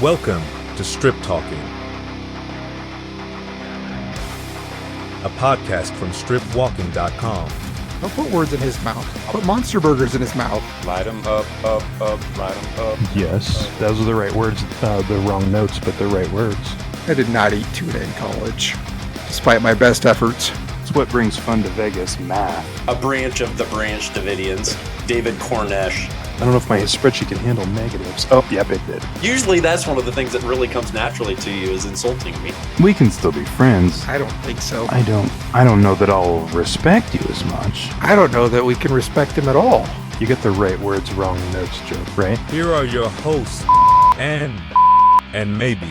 Welcome to Strip Talking, a podcast from stripwalking.com. Don't put words in his mouth. Put monster burgers in his mouth. Light 'em up, light 'em up. Yes, those are the right words. The wrong notes, but the right words. I did not eat tuna in college, despite my best efforts. It's what brings fun to Vegas, math. A branch of the Branch Davidians, David Cornish. I don't know if my spreadsheet can handle negatives. Oh, yep, it did. Usually that's one of the things that really comes naturally to you is insulting me. We can still be friends. I don't think so. I don't know that I'll respect you as much. I don't know that we can respect him at all. You get the right words, wrong notes joke, right? Here are your hosts, and maybe.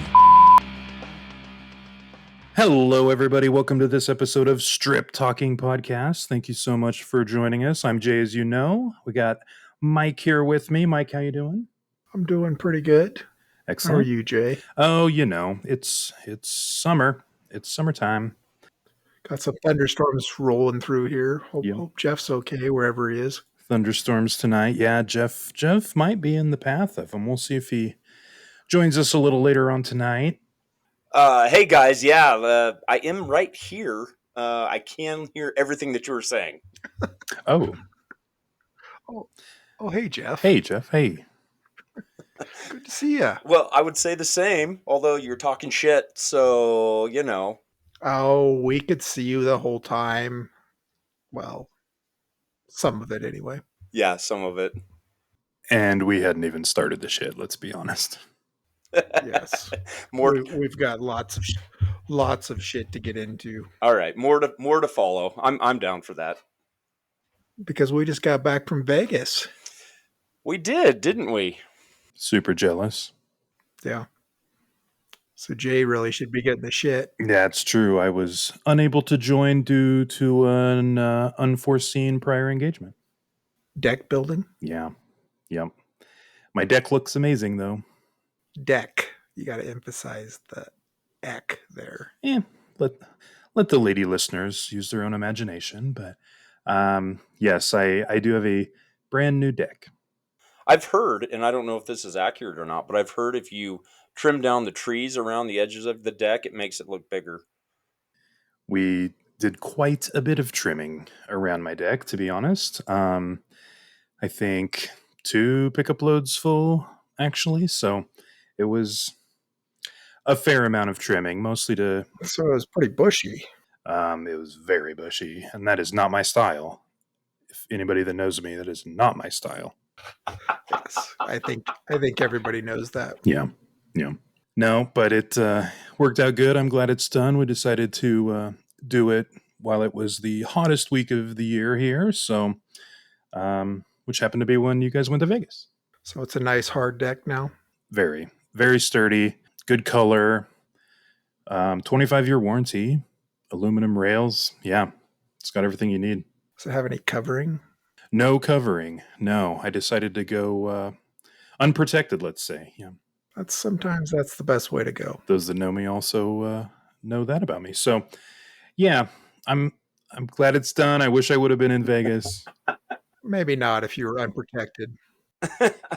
Hello, everybody. Welcome to this episode of Strip Talking Podcast. Thank you so much for joining us. I'm Jay, as you know. We got Mike here with me. Mike, how you doing? I'm doing pretty good. Excellent. How are you, Jay? Oh, you know, it's summer. It's summertime. Got some thunderstorms rolling through here. Hope Geoff's okay wherever he is. Thunderstorms tonight. Yeah, Geoff might be in the path of them. We'll see if he joins us a little later on tonight. Hey guys, I am right here. I can hear everything that you were saying. Oh, hey, Geoff. hey, Geoff. Hey. Good to see ya. Well, I would say the same, although you're talking shit, so, you know. Oh, we could see you the whole time. Well, some of it anyway. Yeah, some of it. And we hadn't even started the shit, let's be honest. Yes. We've got lots of shit to get into. All right, more to follow. I'm down for that. Because we just got back from Vegas. We did, didn't we? Super jealous. Yeah. So Jay really should be getting the shit. That's true. I was unable to join due to an unforeseen prior engagement. Deck building? Yeah. Yep. My deck looks amazing, though. Deck. You got to emphasize the eck there. Yeah. Let the lady listeners use their own imagination. But yes, I do have a brand new deck. I've heard, and I don't know if this is accurate or not, but I've heard if you trim down the trees around the edges of the deck, it makes it look bigger. We did quite a bit of trimming around my deck, to be honest. I think 2 pickup loads full, actually. So it was a fair amount of trimming, mostly to... So it was pretty bushy. It was very bushy, and that is not my style. If anybody that knows me, that is not my style. Yes, I think everybody knows that. Yeah. No, but it worked out good. I'm glad it's done. We decided to do it while it was the hottest week of the year here, so which happened to be when you guys went to Vegas. So it's a nice hard deck now. Very, very sturdy, good color, 25-year warranty, aluminum rails. Yeah, it's got everything you need. Does it have any covering? No covering. No, I decided to go unprotected, let's say. Yeah. Sometimes that's the best way to go. Those that know me also know that about me. So, yeah, I'm glad it's done. I wish I would have been in Vegas. Maybe not if you were unprotected.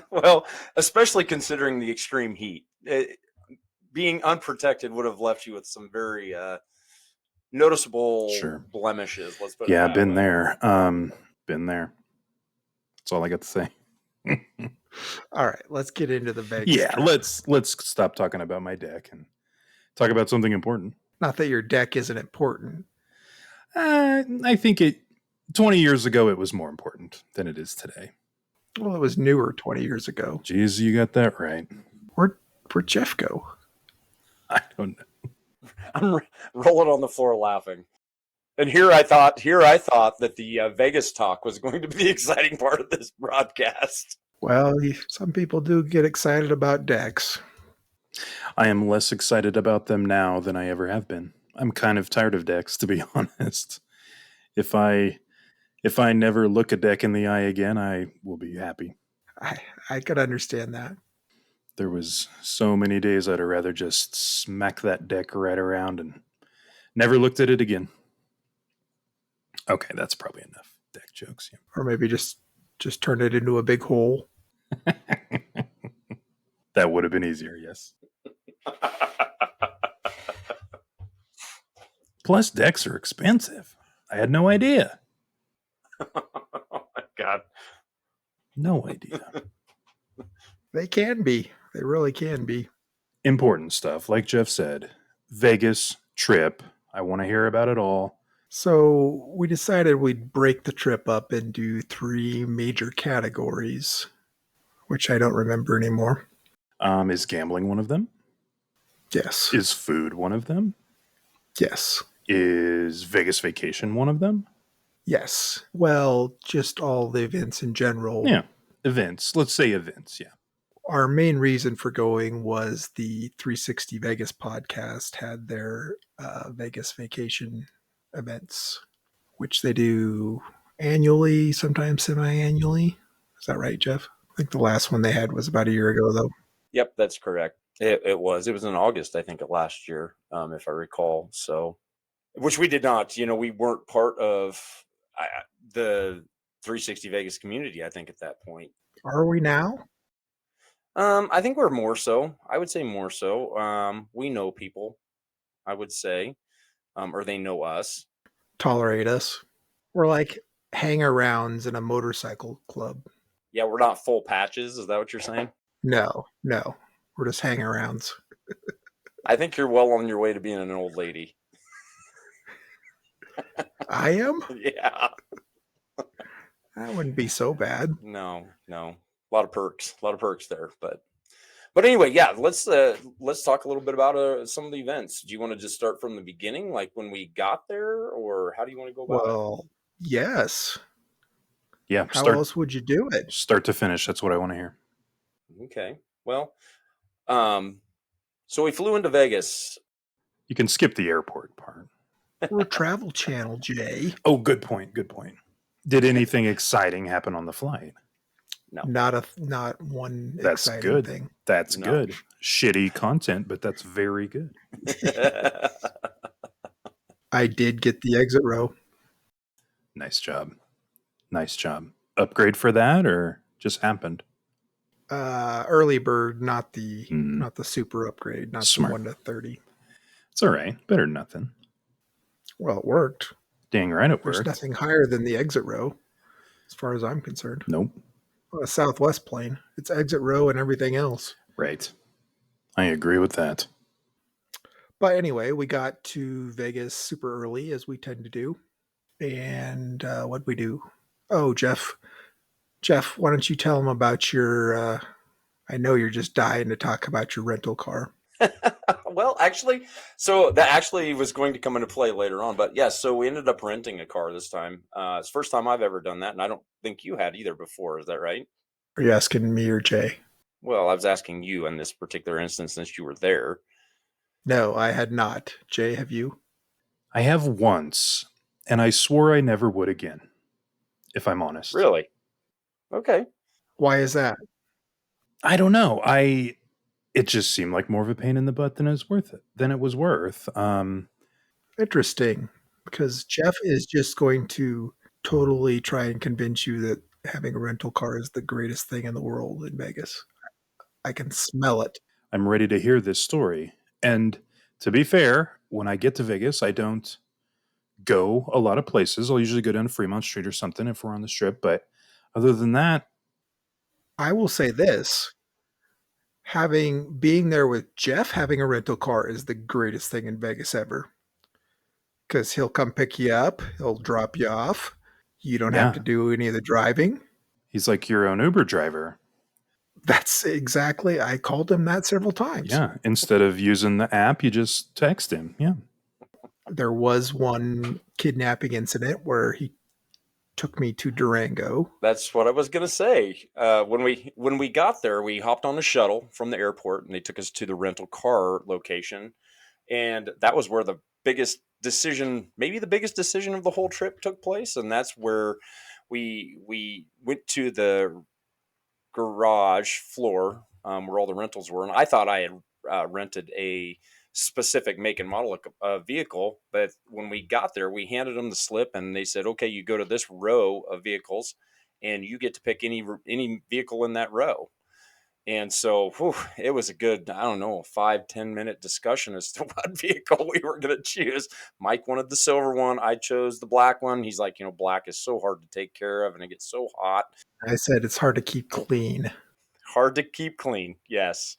Well, especially considering the extreme heat. Being unprotected would have left you with some very noticeable blemishes. Let's put it that been way. there. Been there. That's all I got to say. All right, let's get into the Vegas. Yeah, let's stop talking about my deck and talk about something important. Not that your deck isn't important. I think 20 years ago it was more important than it is today. Well, it was newer 20 years ago. Jeez, you got that right. Where'd Geoff go? I don't know. I'm rolling on the floor laughing. And here I thought that the Vegas talk was going to be the exciting part of this broadcast. Well, some people do get excited about decks. I am less excited about them now than I ever have been. I'm kind of tired of decks, to be honest. If I never look a deck in the eye again, I will be happy. I could understand that. There was so many days I'd rather just smack that deck right around and never looked at it again. Okay, that's probably enough deck jokes. Or maybe just turn it into a big hole. Yeah. That would have been easier, yes. Plus, decks are expensive. I had no idea. Oh my God. No idea. They can be. They really can be. Important stuff, like Geoff said. Vegas trip. I want to hear about it all. So we decided we'd break the trip up into 3 major categories, which I don't remember anymore. Is gambling one of them? Yes. Is food one of them? Yes. Is Vegas vacation one of them? Yes. Well, just all the events in general. Yeah. Events. Let's say events, yeah. Our main reason for going was the 360 Vegas podcast had their Vegas vacation events, which they do annually, sometimes semi-annually. Is that right, Geoff? I think the last one they had was about a year ago, though. Yep, that's correct. It was in August, I think, of last year, if I recall. So, which we did not. We weren't part of the 360 Vegas community, I think, at that point. Are we now? I think we're more so. I would say more so. We know people, I would say, or they know us. Tolerate us. We're like hang-arounds in a motorcycle club. Yeah, we're not full patches. Is that what you're saying? No. We're just hang-arounds. I think you're well on your way to being an old lady. I am? Yeah. That wouldn't be so bad. No. A lot of perks there, but anyway, yeah. Let's talk a little bit about some of the events. Do you want to just start from the beginning, like when we got there, or how do you want to go about it? Well, yes. Yeah. How else would you do it? Start to finish. That's what I want to hear. Okay. Well, so we flew into Vegas. You can skip the airport part. We're a travel channel, Jay. Oh, good point. Did anything exciting happen on the flight? No. Not one That's exciting good. thing. That's good. Shitty content, but that's very good. I did get the exit row. Nice job. Upgrade for that or just happened? Early bird, not the super upgrade, not Smart. the 1 to 30. It's all right. Better than nothing. Well, it worked. Dang right it There's worked. nothing higher than the exit row, as far as I'm concerned. Nope. On a Southwest plane, it's exit row and everything else. Right. I agree with that. But anyway, we got to Vegas super early, as we tend to do. And what'd we do? Oh, Geoff, why don't you tell them about your... I know you're just dying to talk about your rental car. Well, actually, so that actually was going to come into play later on. But yes, so we ended up renting a car this time. It's the first time I've ever done that, and I don't think you had either before. Is that right? Are you asking me or Jay? Well, I was asking you in this particular instance since you were there. No, I had not. Jay, have you? I have once, and I swore I never would again, if I'm honest. Really? Okay. Why is that? I don't know. It just seemed like more of a pain in the butt than it was worth. Interesting, because Geoff is just going to totally try and convince you that having a rental car is the greatest thing in the world in Vegas. I can smell it. I'm ready to hear this story. And to be fair, when I get to Vegas, I don't go a lot of places. I'll usually go down to Fremont Street or something if we're on the Strip. But other than that, I will say this. Being there with Geoff, having a rental car is the greatest thing in Vegas ever. Because he'll come pick you up. He'll drop you off. You don't have to do any of the driving. He's like your own Uber driver. That's exactly. I called him that several times. Yeah. Instead of using the app, you just text him. Yeah. There was one kidnapping incident where he took me to Durango. That's what I was going to say. When we got there, we hopped on a shuttle from the airport, and they took us to the rental car location. And that was where the biggest decision, maybe the biggest decision of the whole trip took place. And that's where we went to the garage floor where all the rentals were. And I thought I had rented a specific make and model of vehicle. But when we got there, we handed them the slip and they said, okay, you go to this row of vehicles and you get to pick any vehicle in that row. And so it was a good, I don't know, 5-10 minute discussion as to what vehicle we were going to choose. Mike wanted the silver one. I chose the black one. He's like, black is so hard to take care of and it gets so hot. I said it's hard to keep clean. Hard to keep clean. Yes.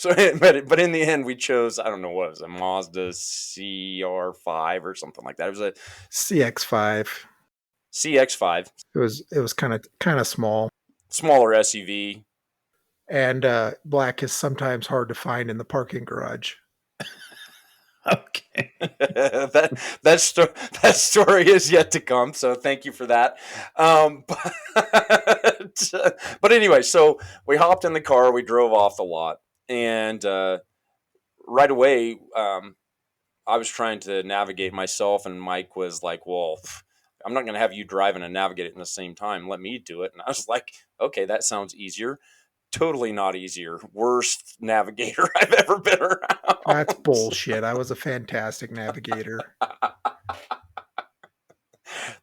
So, but in the end, we chose, I don't know what it was, a Mazda CR5 or something like that. It was a CX5. CX5. It was kind of small. Smaller SUV. And black is sometimes hard to find in the parking garage. Okay. that story is yet to come. So thank you for that. But anyway, so we hopped in the car, we drove off the lot, and right away, I was trying to navigate myself, and Mike was like, well, I'm not going to have you driving and navigate it in the same time. Let me do it. And I was like, okay, that sounds easier. Totally not easier. Worst navigator I've ever been around. That's bullshit. I was a fantastic navigator.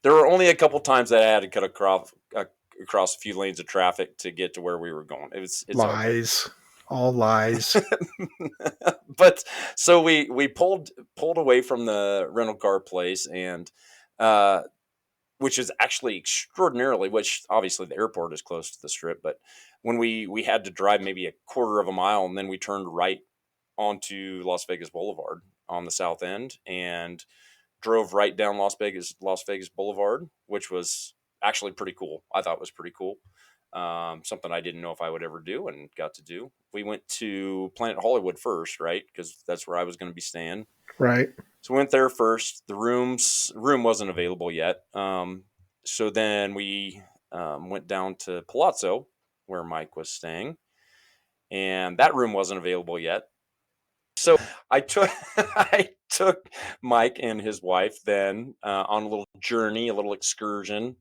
There were only a couple times that I had to cut across a few lanes of traffic to get to where we were going. It's lies. All lies. But so we pulled away from the rental car place, and which is actually extraordinarily, which obviously the airport is close to the strip, but when we had to drive maybe a quarter of a mile, and then we turned right onto Las Vegas Boulevard on the south end and drove right down Las Vegas Boulevard, which was actually pretty cool. I thought it was pretty cool. Something I didn't know if I would ever do and got to do. We went to Planet Hollywood first, right? Because that's where I was going to be staying. Right. So we went there first. The room wasn't available yet. So then we went down to Palazzo, where Mike was staying, and that room wasn't available yet. So I took Mike and his wife then on a little journey, a little excursion,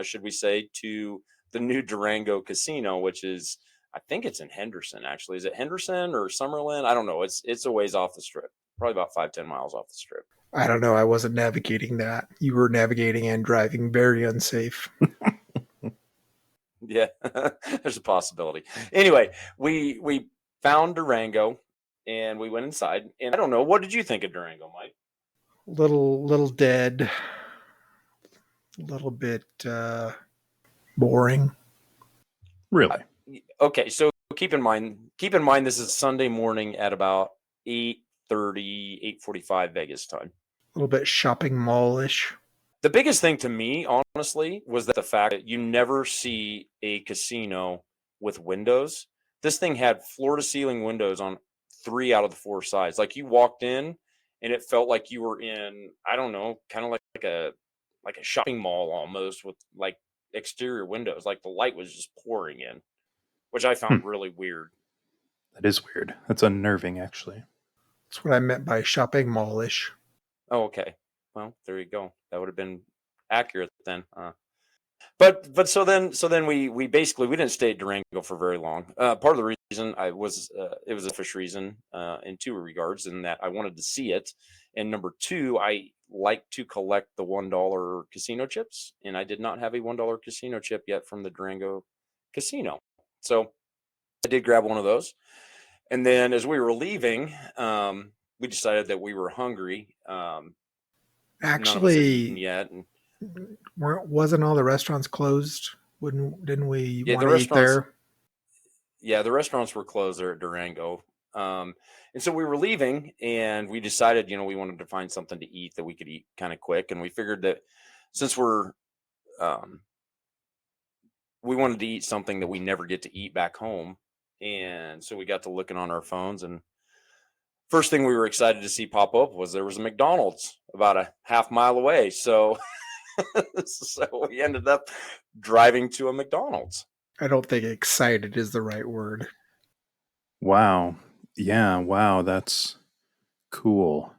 should we say, to the new Durango Casino, which is, I think it's in Henderson, actually. Is it Henderson or Summerlin? I don't know. It's a ways off the strip, probably about 5-10 miles off the strip. I don't know. I wasn't navigating that. You were navigating and driving very unsafe. Yeah, there's a possibility. Anyway, we found Durango and we went inside. And I don't know, what did you think of Durango, Mike? Little dead. A little bit boring. Really? Okay, so keep in mind this is Sunday morning at about 8:30, 8:45 Vegas time. A little bit shopping mall-ish. The biggest thing to me, honestly, was that the fact that you never see a casino with windows. This thing had floor-to-ceiling windows on 3 out of the 4 sides. Like, you walked in, and it felt like you were in, I don't know, kind of like a shopping mall almost, with like exterior windows. Like the light was just pouring in, which I found really weird. That is weird. That's unnerving, actually. That's what I meant by shopping mall-ish. Oh, okay. Well, there you go. That would have been accurate then. But so then we basically, we didn't stay at Durango for very long. Part of the reason it was a fish reason in 2 regards, in that I wanted to see it, and number 2, I like to collect the $1 casino chips, and I did not have a $1 casino chip yet from the Durango Casino, so I did grab one of those. And then as we were leaving, we decided that we were hungry. Actually, yet. Wasn't all the restaurants closed? Didn't we Yeah, want to eat there? Yeah, the restaurants were closed there at Durango. And so we were leaving, and we decided, we wanted to find something to eat that we could eat kind of quick. And we figured that since we wanted to eat something that we never get to eat back home. And so we got to looking on our phones, and first thing we were excited to see pop up was there was a McDonald's about a half mile away. So, so we ended up driving to a McDonald's. I don't think excited is the right word. Wow. Yeah, wow, that's cool.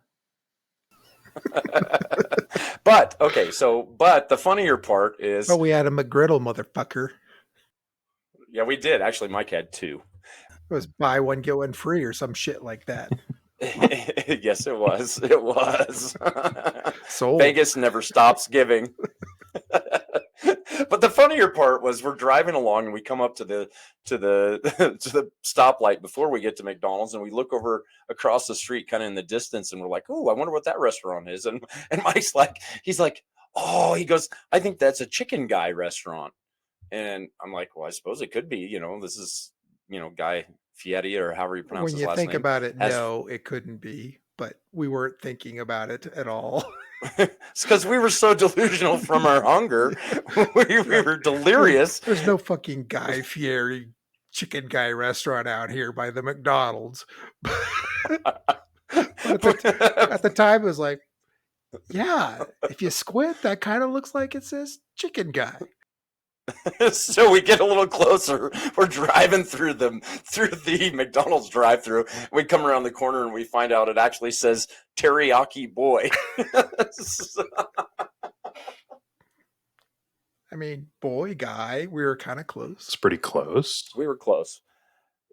But the funnier part is, we had a McGriddle, motherfucker. Yeah, we did. Actually, Mike had 2. It was buy one get one free or some shit like that. Yes, it was. It was. Sold. Vegas never stops giving. But the funnier part was we're driving along and we come up to the to the stoplight before we get to McDonald's, and we look over across the street kind of in the distance, and we're like, "Oh, I wonder what that restaurant is." And Mike's like, he's like, "Oh," he goes, "I think that's a Chicken Guy restaurant." And I'm like, "Well, I suppose it could be. This is Guy Fieri, or however you pronounce When his you last think name." about it, Has no, it couldn't be. But we weren't thinking about it at all. It's because we were so delusional from our hunger. we were delirious. There's no fucking Guy Fieri Chicken Guy restaurant out here by the McDonald's. But at the time, it was like, yeah, if you squint, that kind of looks like it says Chicken Guy. So we get a little closer. We're driving through the McDonald's drive-through. We come around the corner and we find out it actually says Teriyaki Boy. I mean, boy, guy, we were kind of close. It's pretty close. We were close.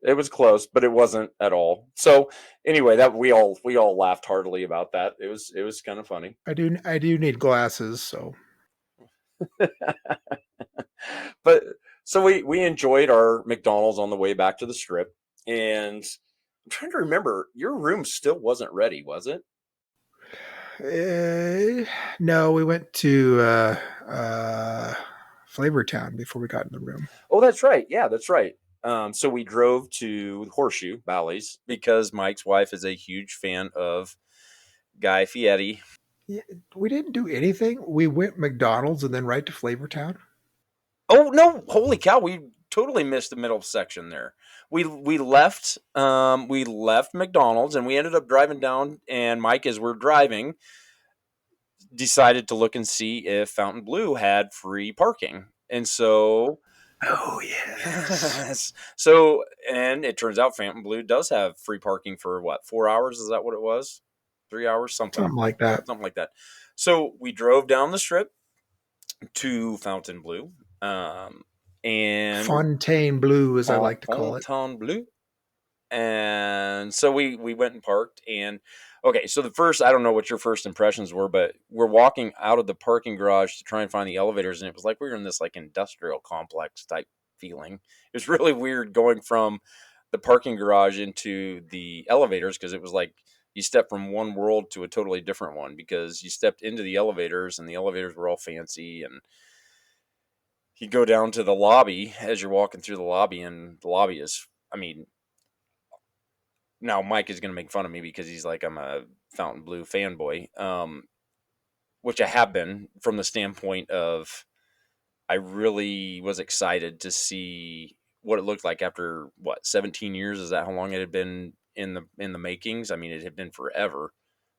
It was close, but it wasn't at all. So anyway, that we all laughed heartily about that. It was kind of funny. I do need glasses, so. But so we enjoyed our McDonald's on the way back to the Strip, and I'm trying to remember, your room still wasn't ready, was it? No, we went to Flavortown before we got in the room. Oh, that's right. Yeah, that's right. So we drove to Horseshoe Bally's because Mike's wife is a huge fan of Guy Fieri. Yeah, we didn't do anything. We went McDonald's and then right to Flavortown. Oh no! Holy cow! We totally missed the middle section there. We left McDonald's and we ended up driving down. And Mike, as we're driving, decided to look and see if Fontainebleau had free parking. And so, oh yes. So, and it turns out Fontainebleau does have free parking for what, 4 hours? Is that what it was? 3 hours? Something like that. Something like that. So we drove down the Strip to Fontainebleau. And Fontainebleau, as I like to call it. Fontainebleau. And so we went and parked. And okay, so I don't know what your first impressions were, but we're walking out of the parking garage to try and find the elevators, and it was like we were in this like industrial complex type feeling. It was really weird going from the parking garage into the elevators, because it was like you stepped from one world to a totally different one, because you stepped into the elevators and the elevators were all fancy, and you go down to the lobby as you're walking through the lobby, and the lobby is, I mean, now Mike is going to make fun of me because he's like, I'm a Fontainebleau fanboy, which I have been, from the standpoint of I really was excited to see what it looked like after 17 years. Is that how long it had been in the makings? I mean, it had been forever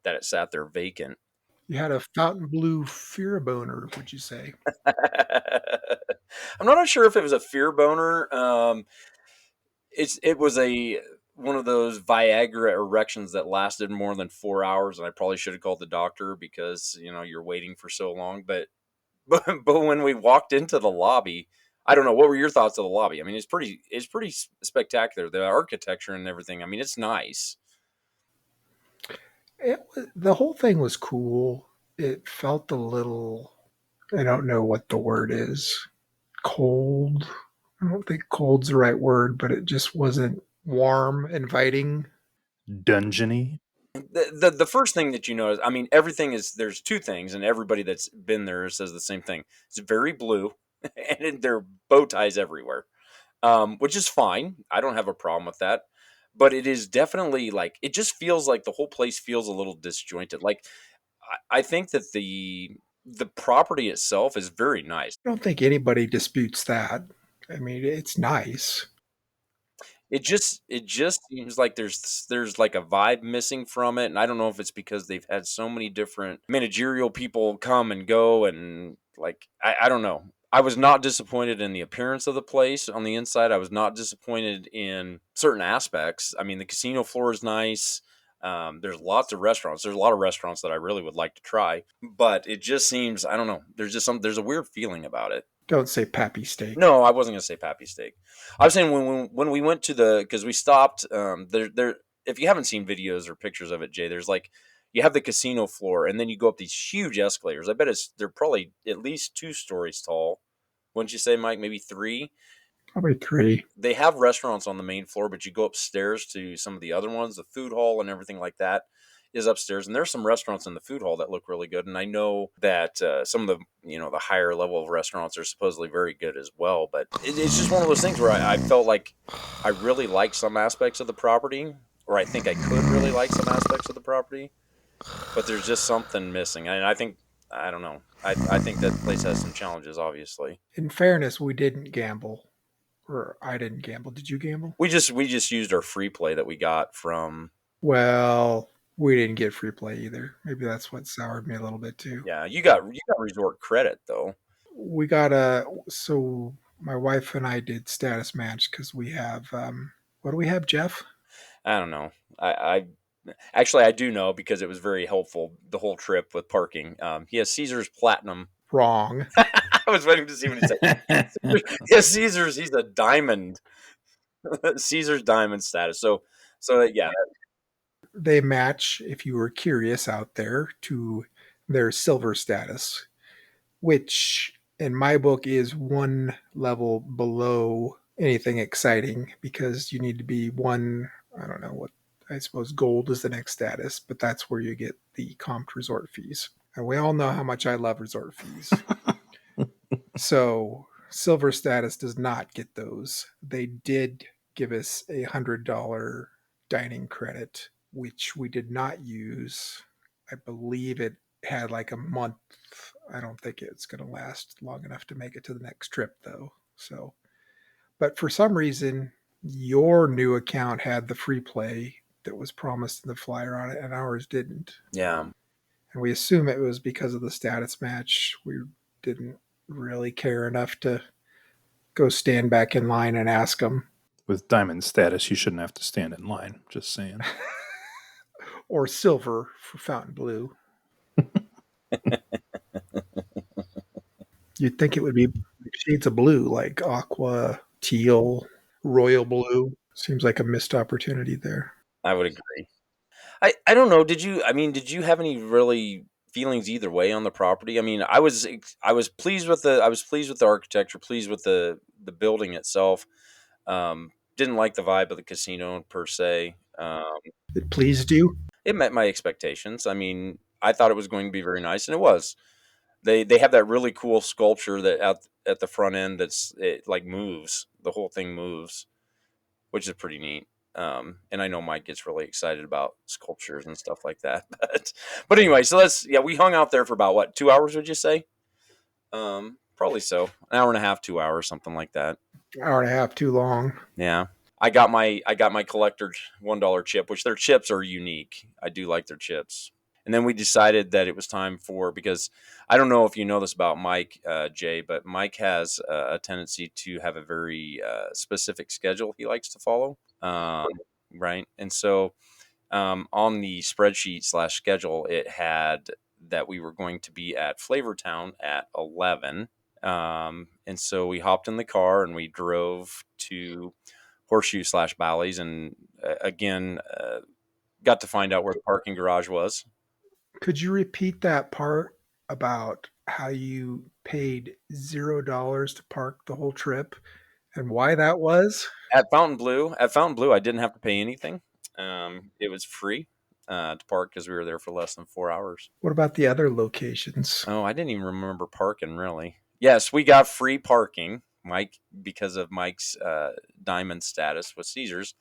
that it sat there vacant. You had a Fontainebleau fear boner, would you say? I'm not sure if it was a fear boner. It was one of those Viagra erections that lasted more than 4 hours, and I probably should have called the doctor because you're waiting for so long. But when we walked into the lobby, I don't know, what were your thoughts of the lobby? I mean, it's pretty spectacular. The architecture and everything. I mean, it's nice. The whole thing was cool. It felt a little, I don't know what the word is, cold. I don't think cold's the right word, but it just wasn't warm, inviting. Dungeony. The first thing that you notice, I mean, there's two things, and everybody that's been there says the same thing. It's very blue, and there are bow ties everywhere, which is fine. I don't have a problem with that. But it is definitely like, it just feels like the whole place feels a little disjointed. Like, I think that the property itself is very nice. I don't think anybody disputes that. I mean, it's nice. It just seems like there's like a vibe missing from it, and I don't know if it's because they've had so many different managerial people come and go, and like I don't know. I was not disappointed in the appearance of the place on the inside. I was not disappointed in certain aspects. I mean, the casino floor is nice. There's lots of restaurants. There's a lot of restaurants that I really would like to try, but it just seems, I don't know. There's a weird feeling about it. Don't say Pappy Steak. No, I wasn't gonna say Pappy Steak. I was saying when we went to because we stopped there. If you haven't seen videos or pictures of it, Jay, there's like you have the casino floor, and then you go up these huge escalators. I bet they're probably at least 2 stories tall. Wouldn't you say, Mike? Maybe 3. Probably 3. They have restaurants on the main floor, but you go upstairs to some of the other ones. The food hall and everything like that is upstairs, and there's some restaurants in the food hall that look really good. And I know that some of the the higher level of restaurants are supposedly very good as well. But it's just one of those things where I felt like I really like some aspects of the property, or I think I could really like some aspects of the property, but there's just something missing. And I don't know. I think that place has some challenges, obviously. In fairness, we didn't gamble. Or I didn't gamble. Did you gamble? We just used our free play that we got from. Well, we didn't get free play either. Maybe that's what soured me a little bit too. Yeah, you got resort credit though. We got so my wife and I did status match because we have what do we have, Geoff? I don't know. I actually I do know because it was very helpful the whole trip with parking. He has Caesar's Platinum. Wrong. I was waiting to see what he said. He has Caesar's. He's a diamond. Caesar's diamond status. So yeah. They match, if you were curious out there, to their silver status, which in my book is one level below anything exciting because you need to be one, I don't know what, I suppose gold is the next status, but that's where you get the comped resort fees. And we all know how much I love resort fees. So silver status does not get those. They did give us $100 dining credit, which we did not use. I believe it had like a month. I don't think it's going to last long enough to make it to the next trip though. So, but for some reason, your new account had the free play that was promised in the flyer on it and ours didn't. Yeah. And we assume it was because of the status match. We didn't really care enough to go stand back in line and ask them. With diamond status, you shouldn't have to stand in line. Just saying. Or silver for Fontainebleau. You'd think it would be shades of blue, like aqua, teal, royal blue. Seems like a missed opportunity there. I would agree. I don't know. Did you have any really feelings either way on the property? I mean, I was pleased with the architecture, pleased with the building itself. Didn't like the vibe of the casino per se. It pleased you? It met my expectations. I mean, I thought it was going to be very nice, and it was. They have that really cool sculpture that at the front end it like moves. The whole thing moves, which is pretty neat. And I know Mike gets really excited about sculptures and stuff like that. But anyway, so we hung out there for about what, 2 hours, would you say? Probably so. An hour and a half, 2 hours, something like that. Hour and a half too long. Yeah. I got my collector $1 chip, which their chips are unique. I do like their chips. And then we decided that it was time because I don't know if you know this about Mike, Jay, but Mike has a tendency to have a very specific schedule he likes to follow. Right. And so on the spreadsheet / schedule, it had that we were going to be at Flavortown at 11. And so we hopped in the car and we drove to Horseshoe / Bally's, and again, got to find out where the parking garage was. Could you repeat that part about how you paid $0 to park the whole trip and why that was? At Fontainebleau, I didn't have to pay anything. It was free to park because we were there for less than 4 hours. What about the other locations? Oh, I didn't even remember parking, really. Yes, we got free parking, Mike, because of Mike's diamond status with Caesars.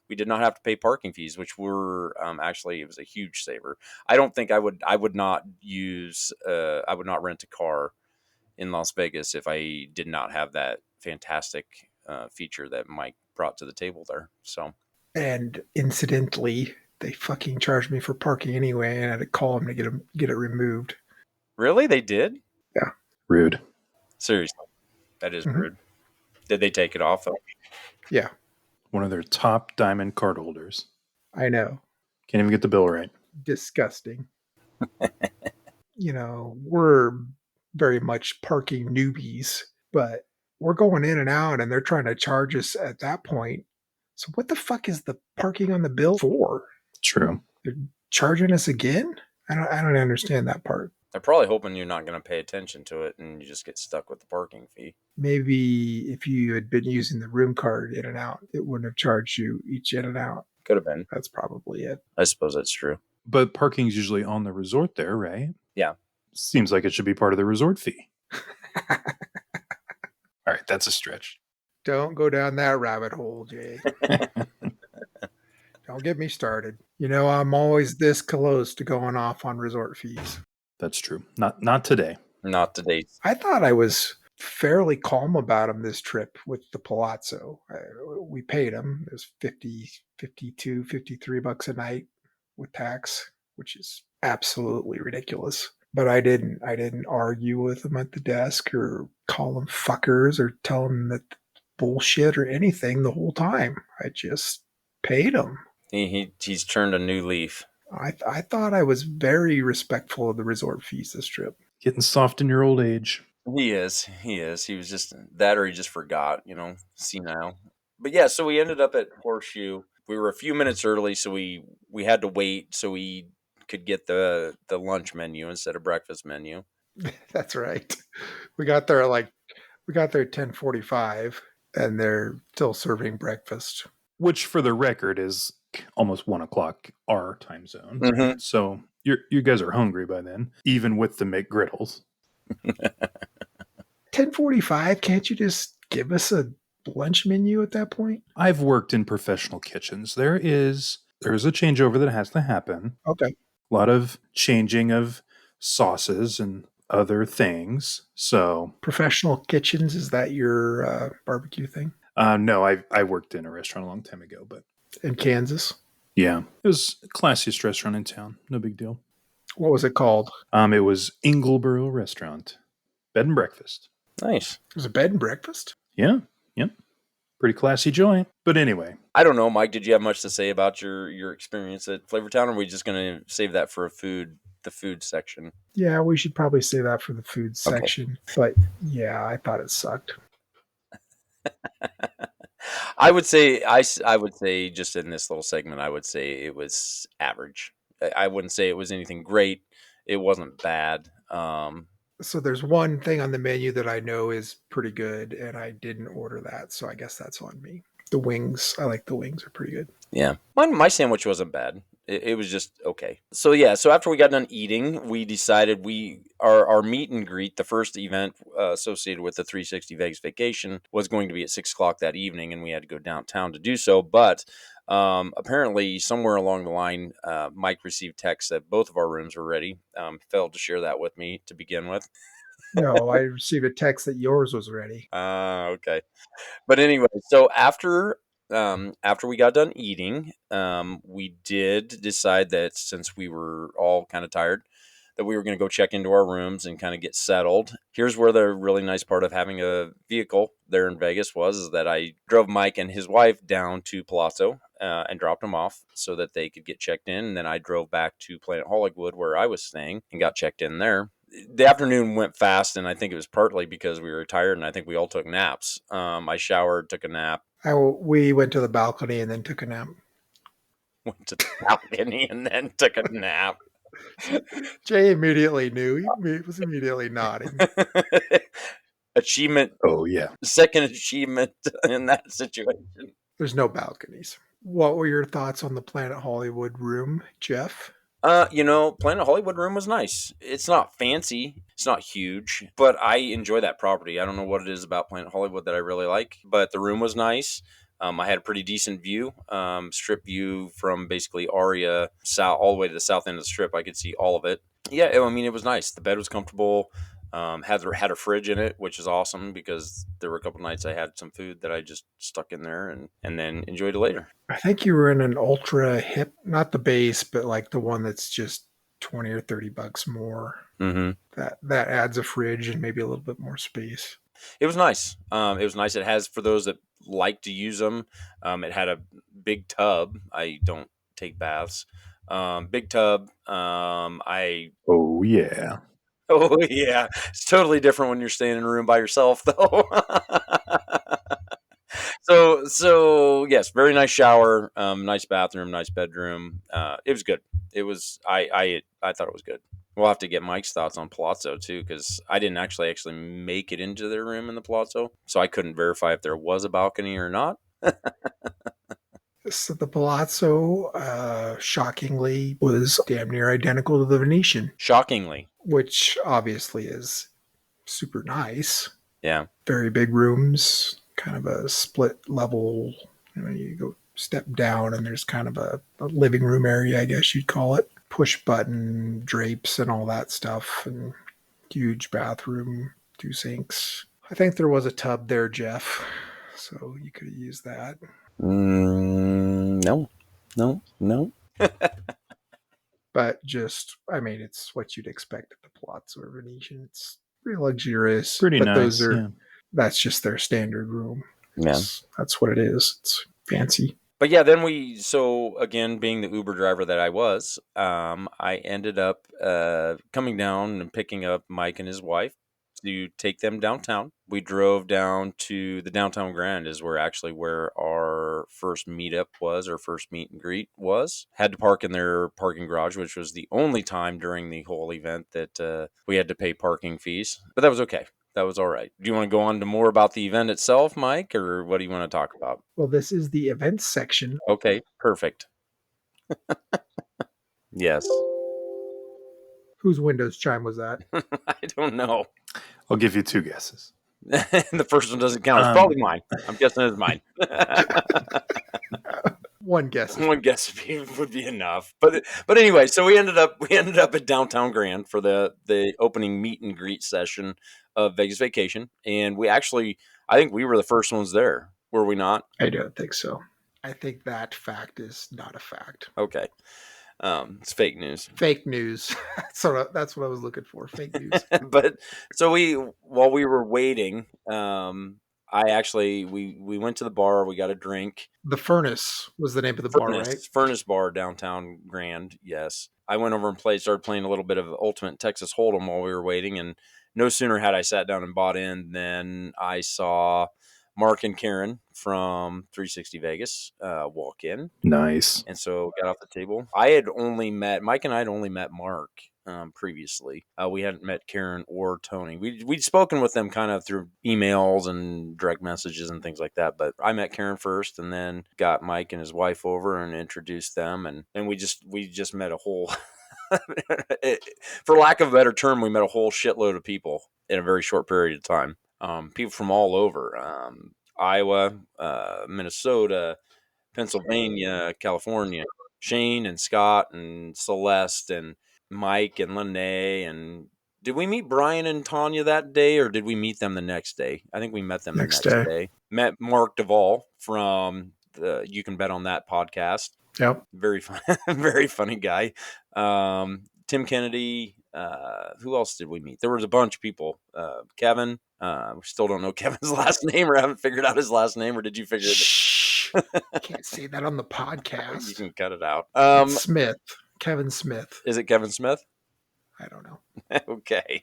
We did not have to pay parking fees, which were actually, it was a huge saver. I don't think I would not rent a car in Las Vegas if I did not have that fantastic feature that Mike brought to the table there. So, and incidentally, they fucking charged me for parking anyway, and I had to call them to get it removed. Really? They did? Yeah. Rude. Seriously. That is rude. Did they take it off though? Yeah. One of their top diamond card holders. I know. Can't even get the bill right. Disgusting. We're very much parking newbies. but we're going in and out and they're trying to charge us at that point. So what the fuck is the parking on the bill for? True. They're charging us again? I don't understand that part. They're probably hoping you're not going to pay attention to it and you just get stuck with the parking fee. Maybe if you had been using the room card in and out, it wouldn't have charged you each in and out. Could have been. That's probably it. I suppose that's true. But parking's usually on the resort there, right? Yeah. Seems like it should be part of the resort fee. All right, that's a stretch. Don't go down that rabbit hole, Jay. Don't get me started. You know, I'm always this close to going off on resort fees. That's true. Not today. Not today. I thought I was fairly calm about them this trip with the Palazzo. We paid them. It was 50, 52, 53 bucks a night with tax, which is absolutely ridiculous. But I didn't argue with them at the desk or call them fuckers or tell them that bullshit or anything the whole time. I just paid them. He's turned a new leaf. I thought I was very respectful of the resort fees this trip. Getting soft in your old age. He is. He was just that, or he just forgot, senile. But yeah, so we ended up at Horseshoe. We were a few minutes early, so we had to wait so we could get the lunch menu instead of breakfast menu. That's right. We got there at 10:45, and they're still serving breakfast. Which, for the record, is almost 1 o'clock our time zone. Mm-hmm. So you guys are hungry by then, even with the McGriddles. 10:45. Can't you just give us a lunch menu at that point? I've worked in professional kitchens. There is a changeover that has to happen. Okay. A lot of changing of sauces and other things. So professional kitchens, is that your barbecue thing? No, I worked in a restaurant a long time ago, but in Kansas. Yeah, it was the classiest restaurant in town. No big deal. What was it called? It was Ingleboro Restaurant, bed and breakfast. Nice. It was a bed and breakfast. Yeah, yep. Pretty classy joint. But anyway, I don't know, Mike. Did you have much to say about your experience at Flavortown, or are we just going to save that for the food section? Yeah, we should probably save that for the food section. But yeah, I thought it sucked. I would say just in this little segment, I would say it was average. I wouldn't say it was anything great. It wasn't bad. So there's one thing on the menu that I know is pretty good, and I didn't order that, so I guess that's on me. The wings, I like the wings, are pretty good. Yeah, my sandwich wasn't bad. It was just okay. So yeah, so after we got done eating, we decided our meet and greet, the first event associated with the 360 Vegas vacation, was going to be at 6:00 that evening, and we had to go downtown to do so. But apparently, somewhere along the line, Mike received text that both of our rooms were ready. Failed to share that with me to begin with. No, I received a text that yours was ready. Okay. But anyway, so after we got done eating, we did decide that since we were all kind of tired, that we were going to go check into our rooms and kind of get settled. Here's where the really nice part of having a vehicle there in Vegas is that I drove Mike and his wife down to Palazzo and dropped them off so that they could get checked in. And then I drove back to Planet Hollywood where I was staying and got checked in there. The afternoon went fast, and I think it was partly because we were tired, and I think we all took naps. I showered, took a nap. We went to the balcony and then took a nap. Went to the balcony and then took a nap. Jay immediately knew. He was immediately nodding. Achievement. Oh, yeah. Second achievement in that situation. There's no balconies. What were your thoughts on the Planet Hollywood room, Geoff? Planet Hollywood room was nice. It's not fancy. It's not huge, but I enjoy that property. I don't know what it is about Planet Hollywood that I really like, but the room was nice. I had a pretty decent view, strip view from basically Aria south all the way to the south end of the strip. I could see all of it. Yeah, I mean, it was nice. The bed was comfortable. Had a fridge in it, which is awesome because there were a couple nights I had some food that I just stuck in there and then enjoyed it later. I think you were in an ultra hip, not the base, but like the one that's just $20 or $30 more. Mm-hmm. That adds a fridge and maybe a little bit more space. It was nice. It has, for those that like to use them, it had a big tub. I don't take baths. Big tub. Oh, yeah. Oh yeah, it's totally different when you're staying in a room by yourself, though. So yes, very nice shower, nice bathroom, nice bedroom. It was good. It was I thought it was good. We'll have to get Mike's thoughts on Palazzo too, because I didn't actually make it into their room in the Palazzo, so I couldn't verify if there was a balcony or not. So the Palazzo, shockingly, was damn near identical to the Venetian, Shockingly, which obviously is super nice. yeah. Very big rooms, kind of a split level. You go step down, and there's kind of a living room area, I guess you'd call it. Push button drapes and all that stuff, and huge bathroom, 2 sinks. I think there was a tub there, Geoff, so you could have used that. No. But it's what you'd expect at the Palazzo or Venetian. It's pretty luxurious. Pretty but nice. That's just their standard room. Yeah. That's what it is. It's fancy. But yeah, then again, being the Uber driver that I was, I ended up coming down and picking up Mike and his wife to take them downtown. We drove down to the Downtown Grand, is where our first meetup was, our first meet and greet was. Had to park in their parking garage, which was the only time during the whole event that we had to pay parking fees. But that was okay. That was all right. Do you want to go on to more about the event itself, Mike, or what do you want to talk about? Well, this is the events section. Okay, perfect. Yes. Whose Windows chime was that? I don't know. I'll give you 2 guesses. The first one doesn't count. It's probably mine. I'm guessing it's mine. One guess. One guess would be enough. But anyway, so we ended up at Downtown Grand for the opening meet and greet session of Vegas Vacation, and I think we were the first ones there. Were we not? I don't think so. I think that fact is not a fact. Okay. It's fake news. Fake news. So that's what I was looking for. Fake news. But so while we were waiting, we went to the bar. We got a drink. The Furnace was the name of the bar, right? Furnace Bar, Downtown Grand. Yes. I went over and started playing a little bit of Ultimate Texas Hold'em while we were waiting, and no sooner had I sat down and bought in than I saw Mark and Karen from 360 Vegas walk in. Nice. And so got off the table. Mike and I had only met Mark previously. We hadn't met Karen or Tony. We'd spoken with them kind of through emails and direct messages and things like that. But I met Karen first, and then got Mike and his wife over and introduced them. And we just met a whole, for lack of a better term, we met a whole shitload of people in a very short period of time. People from all over, Iowa, Minnesota, Pennsylvania, California, Shane and Scott and Celeste and Mike and Lene. And did we meet Brian and Tanya that day, or did we meet them the next day? I think we met them the next day. Met Mark Duvall from the You Can Bet on That podcast. Yep. Very fun, very funny guy. Tim Kennedy. Who else did we meet? There was a bunch of people. Kevin. We still don't know Kevin's last name, or haven't figured out his last name, or did you figure it? Can't say that on the podcast. You can cut it out. Smith. Kevin Smith. Is it Kevin Smith? I don't know. Okay.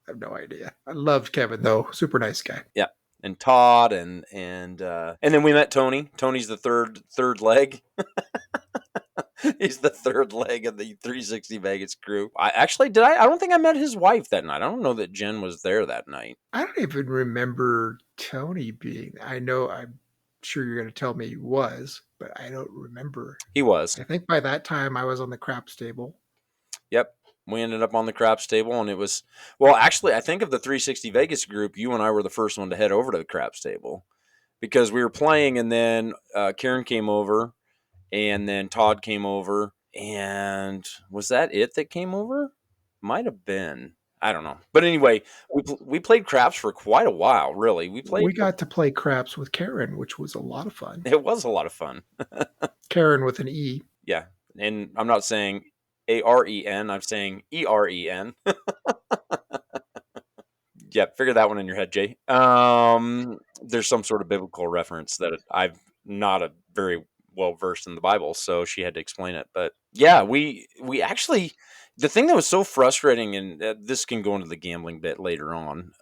I have no idea. I loved Kevin though. Super nice guy. Yeah. And Todd and then we met Tony. Tony's the third leg. He's the third leg of the 360 Vegas crew. I don't think I met his wife that night. I don't know that Jen was there that night. I don't even remember Tony being. I'm sure you're going to tell me he was, but I don't remember. He was. I think by that time I was on the craps table. Yep. We ended up on the craps table, and it was, well, actually, I think of the 360 Vegas group, you and I were the first one to head over to the craps table because we were playing, and then Karen came over, and then Todd came over, and was that it that came over? Might have been. I don't know. But anyway, we played craps for quite a while, really. We got to play craps with Karen, which was a lot of fun. It was a lot of fun. Karen with an E. Yeah. And I'm not saying AREN, I'm saying EREN. Yeah, figure that one in your head, Jay. There's some sort of biblical reference that I'm not a very well versed in the Bible, so she had to explain it. But yeah, we actually, The thing that was so frustrating, and this can go into the gambling bit later on,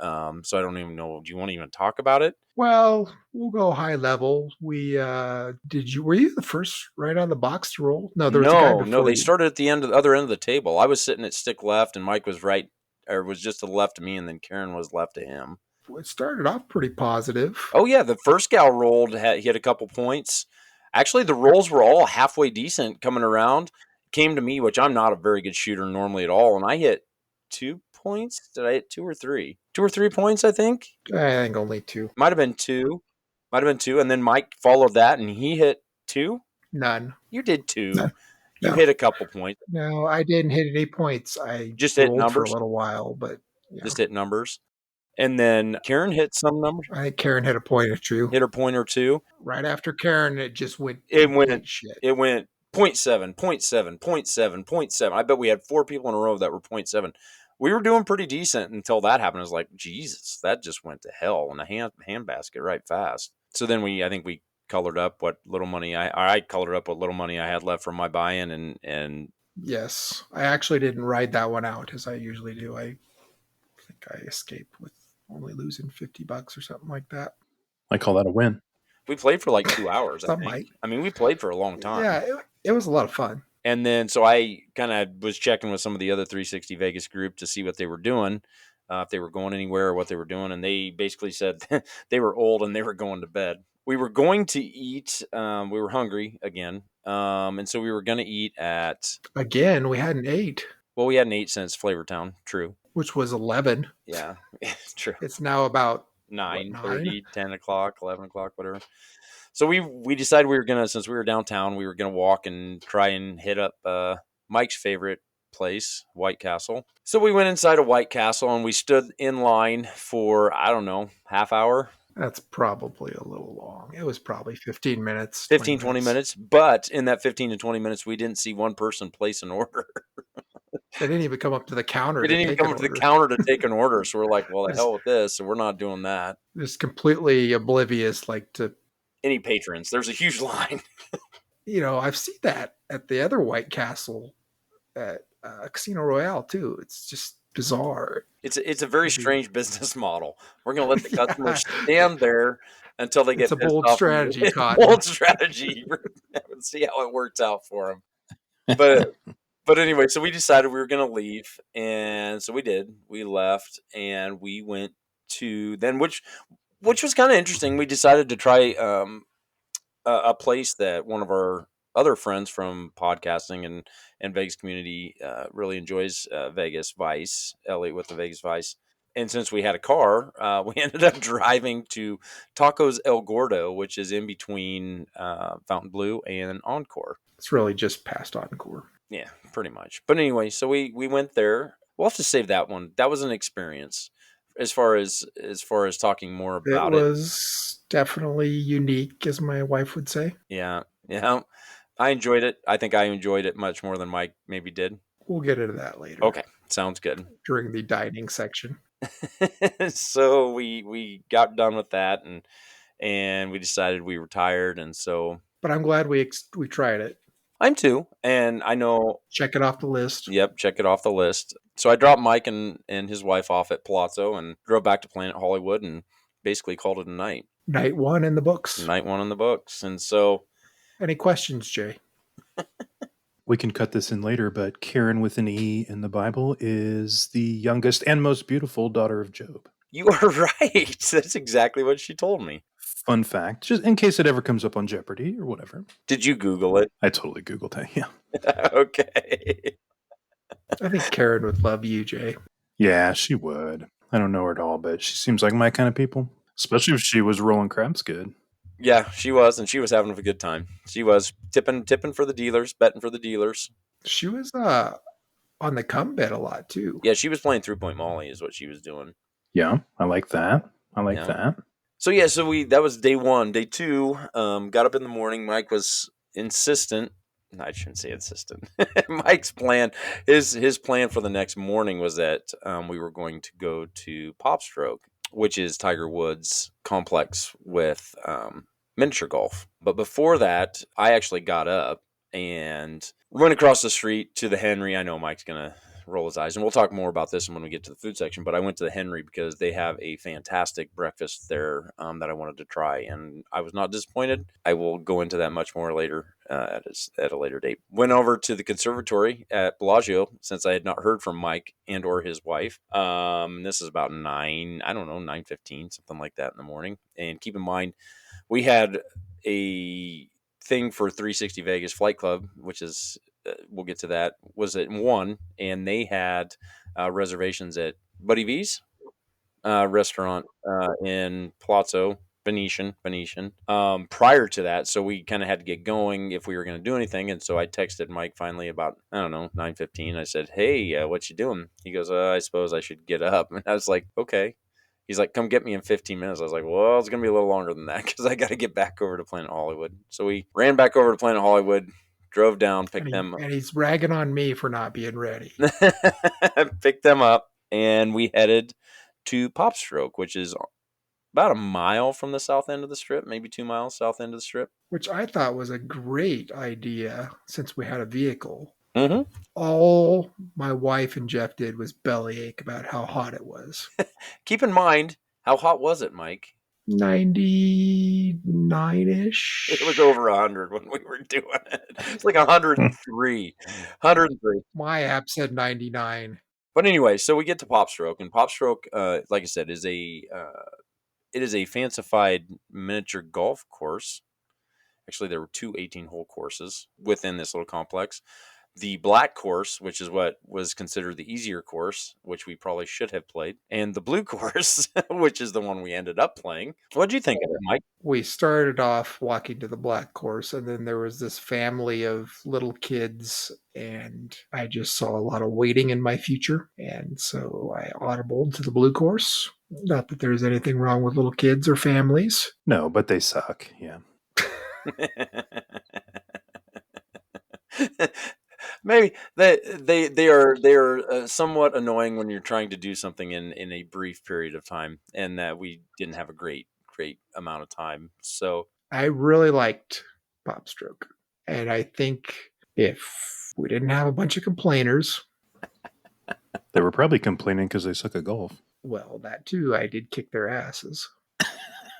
so I don't even know. Do you want to even talk about it? Well, we'll go high level. Were you the first right on the box to roll? No, there was a guy before No, they you. started at the other end of the table. I was sitting at stick left, and Mike was right, or was just to the left of me, and then Karen was left of him. It started off pretty positive. Oh yeah, the first gal rolled. He had a couple points. Actually, the rolls were all halfway decent coming around. Came to me, which I'm not a very good shooter normally at all, and I hit 2 points. Did I hit 2 or 3? 2 or 3 points, I think. I think only 2. Might have been 2. And then Mike followed that, and he hit 2. None. You did 2. No. You hit a couple points. No, I didn't hit any points. I just hit rolled numbers for a little while, but just hit numbers. And then Karen hit some numbers. I think Karen hit a point or two. Hit her point or two. Right after Karen, it just went. It went shit. It went 0.7, 0.7, 0.7, 0.7. I bet we had 4 people in a row that were 0.7. We were doing pretty decent until that happened. I was like, Jesus, that just went to hell in a handbasket right fast. So then I think we colored up what little money I colored up what little money I had left from my buy-in, and yes, I actually didn't ride that one out as I usually do. I think I escaped with only losing $50 or something like that. I call that a win. We played for like 2 hours. I mean, we played for a long time. Yeah, it was a lot of fun. And then, so I kind of was checking with some of the other 360 Vegas group to see what they were doing, if they were going anywhere or what they were doing. And they basically said they were old and they were going to bed. We were going to eat. We were hungry again. And so we were going to eat at... Again, we hadn't ate. Well, we hadn't ate since Flavortown. True. Which was 11. Yeah, true. It's now about 9:30, 10 o'clock, 11 o'clock, whatever. So we decided we were going to, since we were downtown, we were going to walk and try and hit up Mike's favorite place, White Castle. So we went inside of White Castle and we stood in line for, I don't know, half hour. That's probably a little long. It was probably 15 minutes. 20 minutes. But in that 15 to 20 minutes, we didn't see one person place an order. They didn't even come up to the counter. They didn't even come up to the counter to take an order. So we're like, well, the hell with this. So we're not doing that. Just completely oblivious, like to any patrons. There's a huge line. I've seen that at the other White Castle at Casino Royale too. It's just bizarre. It's a very strange business model. We're going to let the customers stand there until they get pissed off. It's a bold strategy, Todd. Bold strategy. Let's see how it works out for them. But anyway, so we decided we were going to leave, and so we did. We left, and we went to then, which was kind of interesting. We decided to try a place that one of our other friends from podcasting and Vegas community really enjoys, Vegas Vice, Elliot with the Vegas Vice. And since we had a car, we ended up driving to Tacos El Gordo, which is in between Fontainebleau and Encore. It's really just past Encore. Yeah, pretty much. But anyway, so we went there. We'll have to save that one. That was an experience as far as talking more about it. It was definitely unique, as my wife would say. Yeah. I enjoyed it. I think I enjoyed it much more than Mike maybe did. We'll get into that later. Okay, sounds good. During the dining section. So we got done with that, and we decided we were tired, and so. But I'm glad we tried it. I'm too, and I know. Check it off the list. Yep, check it off the list. So I dropped Mike and his wife off at Palazzo and drove back to Planet Hollywood and basically called it a night. Night 1 in the books. Night 1 in the books, and so. Any questions, Jay? We can cut this in later, but Karen with an E in the Bible is the youngest and most beautiful daughter of Job. You are right. That's exactly what she told me. Fun fact, just in case it ever comes up on Jeopardy or whatever. Did you Google it? I totally Googled it, yeah. Okay. I think Karen would love you, Jay. Yeah, she would. I don't know her at all, but she seems like my kind of people. Especially if she was rolling craps good. Yeah, she was, and she was having a good time. She was tipping for the dealers, betting for the dealers. She was on the come bet a lot, too. Yeah, she was playing 3-point Molly is what she was doing. Yeah, I like that. That. So yeah, that was day 1. Day 2, got up in the morning. Mike was insistent. No, I shouldn't say insistent. Mike's plan, his plan for the next morning was that we were going to go to PopStroke, which is Tiger Woods' complex with miniature golf. But before that, I actually got up and went across the street to the Henry. I know Mike's going to roll his eyes, and we'll talk more about this when we get to the food section, but I went to the Henry because they have a fantastic breakfast there that I wanted to try, and I was not disappointed. I will go into that much more later at a later date. Went over to the conservatory at Palazzo since I had not heard from Mike and or his wife. This is about 9:15, something like that in the morning. And keep in mind, we had a thing for 360 Vegas Flight Club, which is we'll get to that, was at 1, and they had reservations at Buddy V's restaurant in Palazzo, Venetian. Prior to that, so we kind of had to get going if we were going to do anything, and so I texted Mike finally about, I don't know, 9:15. I said, hey, what you doing? He goes, I suppose I should get up. And I was like, okay. He's like, come get me in 15 minutes. I was like, well, it's going to be a little longer than that because I got to get back over to Planet Hollywood. So we ran back over to Planet Hollywood, drove down, picked them up. And he's ragging on me for not being ready. Picked them up, and we headed to PopStroke, which is about a mile from the south end of the strip, maybe 2 miles south end of the strip. Which I thought was a great idea since we had a vehicle. Mm-hmm. All my wife and Geoff did was bellyache about how hot it was. Keep in mind, how hot was it, Mike? 99-ish. It was over 100 when we were doing it. It's like 103. 103. My app said 99. But anyway, so we get to PopStroke, and PopStroke, like I said, is it is a fancified miniature golf course. Actually, there were 2 18-hole courses within this little complex. The black course, which is what was considered the easier course, which we probably should have played, and the blue course, which is the one we ended up playing. What did you think of it, Mike? We started off walking to the black course, and then there was this family of little kids, and I just saw a lot of waiting in my future, and so I audibled to the blue course. Not that there's anything wrong with little kids or families. No, but they suck. Yeah. Maybe they are somewhat annoying when you're trying to do something in a brief period of time, and that we didn't have a great amount of time. So I really liked PopStroke, and I think if we didn't have a bunch of complainers, they were probably complaining because they suck at golf. Well, that too. I did kick their asses.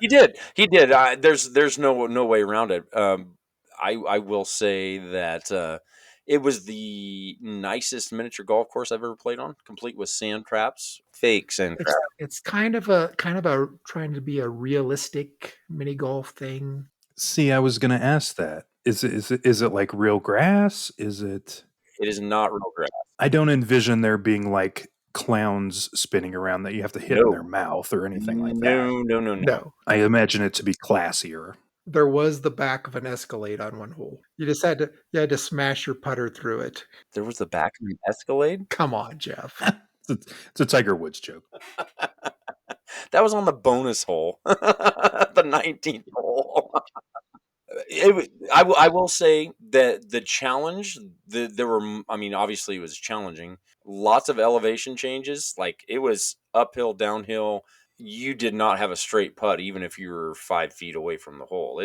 He did. There's no way around it. I will say that it was the nicest miniature golf course I've ever played on, complete with sand traps, fake sand traps. It's kind of a trying to be a realistic mini golf thing. See, I was going to ask that. Is it like real grass? Is it? It is not real grass. I don't envision there being like clowns spinning around that you have to hit in their mouth or anything like that. No. I imagine it to be classier. There was the back of an Escalade on one hole. You just had to smash your putter through it. There was the back of an Escalade? Come on, Geoff. It's a Tiger Woods joke. That was on the bonus hole, the 19th hole. I will say that the challenge, there were, I mean, obviously it was challenging. Lots of elevation changes. Like, it was uphill, downhill. You did not have a straight putt, even if you were 5 feet away from the hole.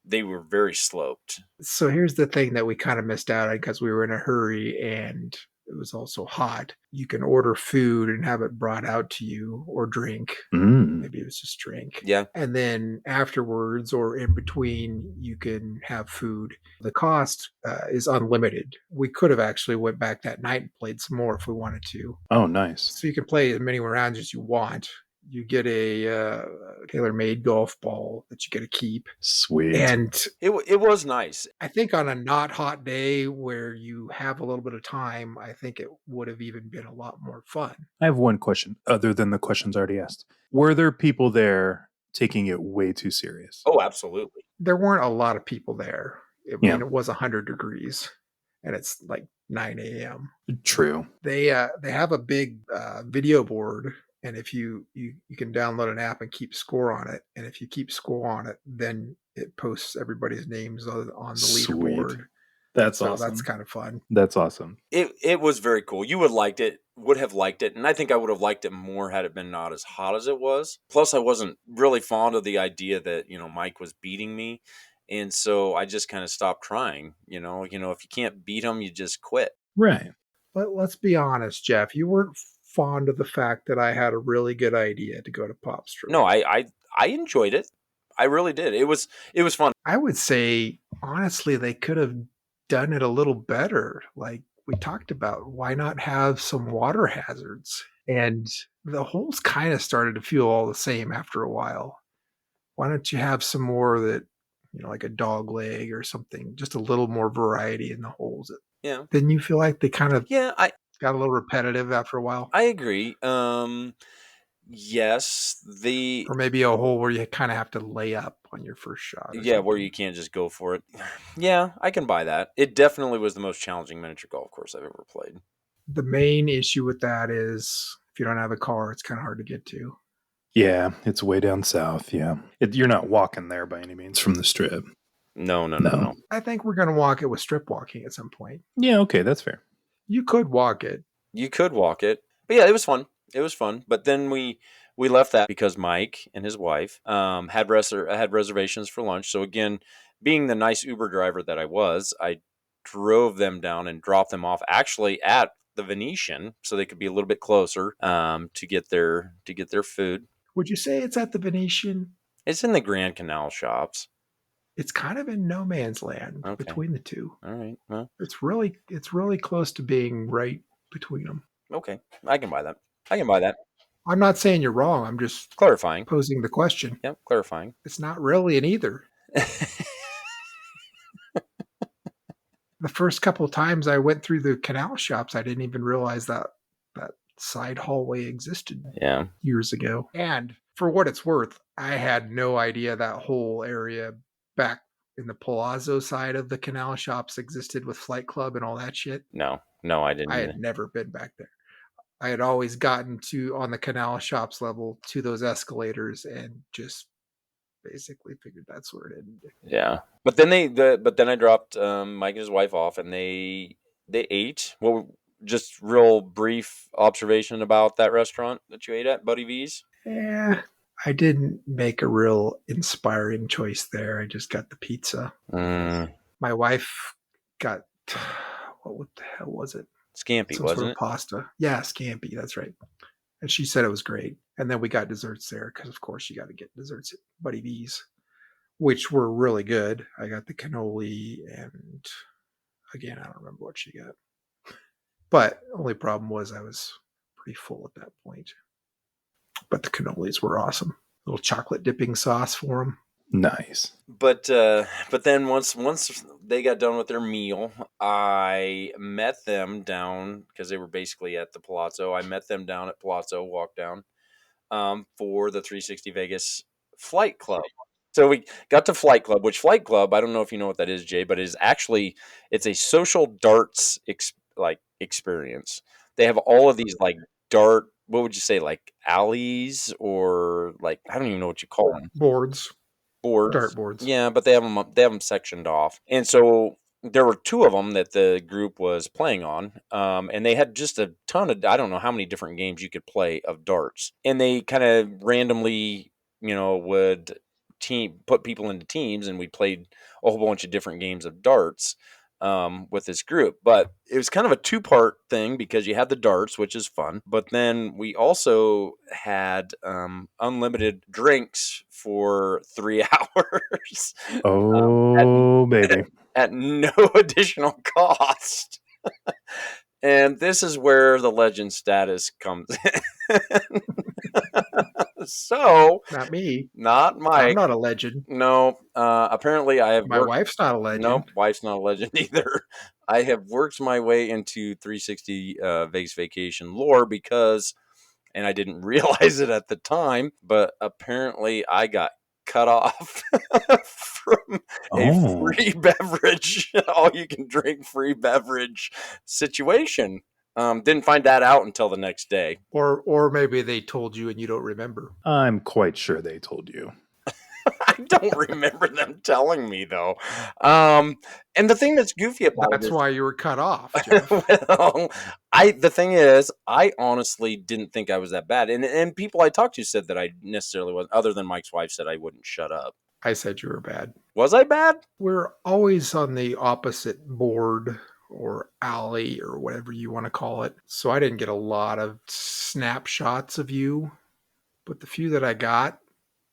They were very sloped. So here's the thing that we kind of missed out on because we were in a hurry and it was also hot. You can order food and have it brought out to you, or drink. Maybe it was just drink. Yeah. And then afterwards or in between, you can have food. The cost is unlimited. We could have actually went back that night and played some more if we wanted to. Oh, nice. So you can play as many rounds as you want. You get a tailor-made golf ball that you get to keep. Sweet. And it was nice. I think on a not hot day where you have a little bit of time, I think it would have even been a lot more fun. I have one question other than the questions already asked. Were there people there taking it way too serious? Oh, absolutely. There weren't a lot of people there. It was 100 degrees and it's like 9 a.m. True. They have a big video board. And if you can download an app and keep score on it, and if you keep score on it, then it posts everybody's names on the leaderboard. That's awesome. That's kind of fun. That's awesome. It was very cool. You would have liked it, and I think I would have liked it more had it been not as hot as it was. Plus, I wasn't really fond of the idea that Mike was beating me, And so I just kind of stopped trying. You know, if you can't beat them, you just quit. Right. But let's be honest, Jeff, you weren't fond of the fact that I had a really good idea to go to PopStroke. No, I enjoyed it. I really did. It was fun. I would say, honestly, they could have done it a little better. Like we talked about, why not have some water hazards? And the holes kind of started to feel all the same after a while. Why don't you have some more that, like a dog leg or something, just a little more variety in the holes? Yeah. Didn't you feel like they kind of I got a little repetitive after a while? I agree. Yes, or maybe a hole where you kind of have to lay up on your first shot. Yeah, where you can't just go for it. Yeah, I can buy that. It definitely was the most challenging miniature golf course I've ever played. The main issue with that is if you don't have a car, it's kind of hard to get to. Yeah, it's way down south. Yeah, you're not walking there by any means from the strip. No. I think we're going to walk it with strip walking at some point. Yeah, okay, that's fair. You could walk it. But yeah, it was fun. But then we left that because Mike and his wife had reservations for lunch. So again, being the nice Uber driver that I was, I drove them down and dropped them off actually at the Venetian so they could be a little bit closer to get their food. Would you say it's at the Venetian? It's in the Grand Canal shops. It's kind of in no man's land between the two. All right. Well, it's really close to being right between them. Okay. I can buy that. I'm not saying you're wrong. I'm just clarifying. Posing the question. Yep, clarifying. It's not really in either. The first couple of times I went through the canal shops, I didn't even realize that side hallway existed years ago. And for what it's worth, I had no idea that whole area back in the Palazzo side of the canal shops existed with Flight Club and all that shit. No, I didn't. I had never been back there. I had always gotten to on the canal shops level to those escalators and just basically figured that's where it ended. Yeah, but then I dropped Mike and his wife off, and they ate. Well, just real brief observation about that restaurant that you ate at, Buddy V's. Yeah, I didn't make a real inspiring choice there. I just got the pizza. My wife got what the hell was it? Scampi, some wasn't sort of it? Pasta. Yeah, scampi. That's right. And she said it was great. And then we got desserts there because, of course, you got to get desserts at Buddy V's, which were really good. I got the cannoli, and again, I don't remember what she got. But only problem was I was pretty full at that point. But the cannolis were awesome. Little chocolate dipping sauce for them. Nice. But then once they got done with their meal, I met them down because they were basically at the Palazzo. I met them down at Palazzo, walked down for the 360 Vegas Flight Club. So we got to Flight Club, which Flight Club, I don't know if you know what that is, Jay, but it's a social darts experience. They have all of these dart, what would you say, like alleys or I don't even know what you call them. Boards. Dart boards. Yeah, but they have them sectioned off. And so there were two of them that the group was playing on. And they had just a ton of, I don't know how many different games you could play of darts. And they kind of randomly, would put people into teams, and we played a whole bunch of different games of darts with this group. But it was kind of a two-part thing because you had the darts, which is fun, but then we also had unlimited drinks for 3 hours. Baby. At no additional cost. And this is where the legend status comes in. So, not me, not Mike. I'm not a legend. No, apparently I have. My wife's not a legend. Nope, wife's not a legend either. I have worked my way into 360 Vegas Vacation lore because, and I didn't realize it at the time, but apparently I got cut off from a free beverage, all you can drink free beverage situation. Didn't find that out until the next day. Or maybe they told you and you don't remember. I'm quite sure they told you. I don't remember them telling me though. And the thing that's goofy about that's why you were cut off. Well, the thing is, I honestly didn't think I was that bad. And people I talked to said that I necessarily wasn't, other than Mike's wife said I wouldn't shut up. I said you were bad. Was I bad? We're always on the opposite board or alley or whatever you want to call it. So I didn't get a lot of snapshots of you, but the few that I got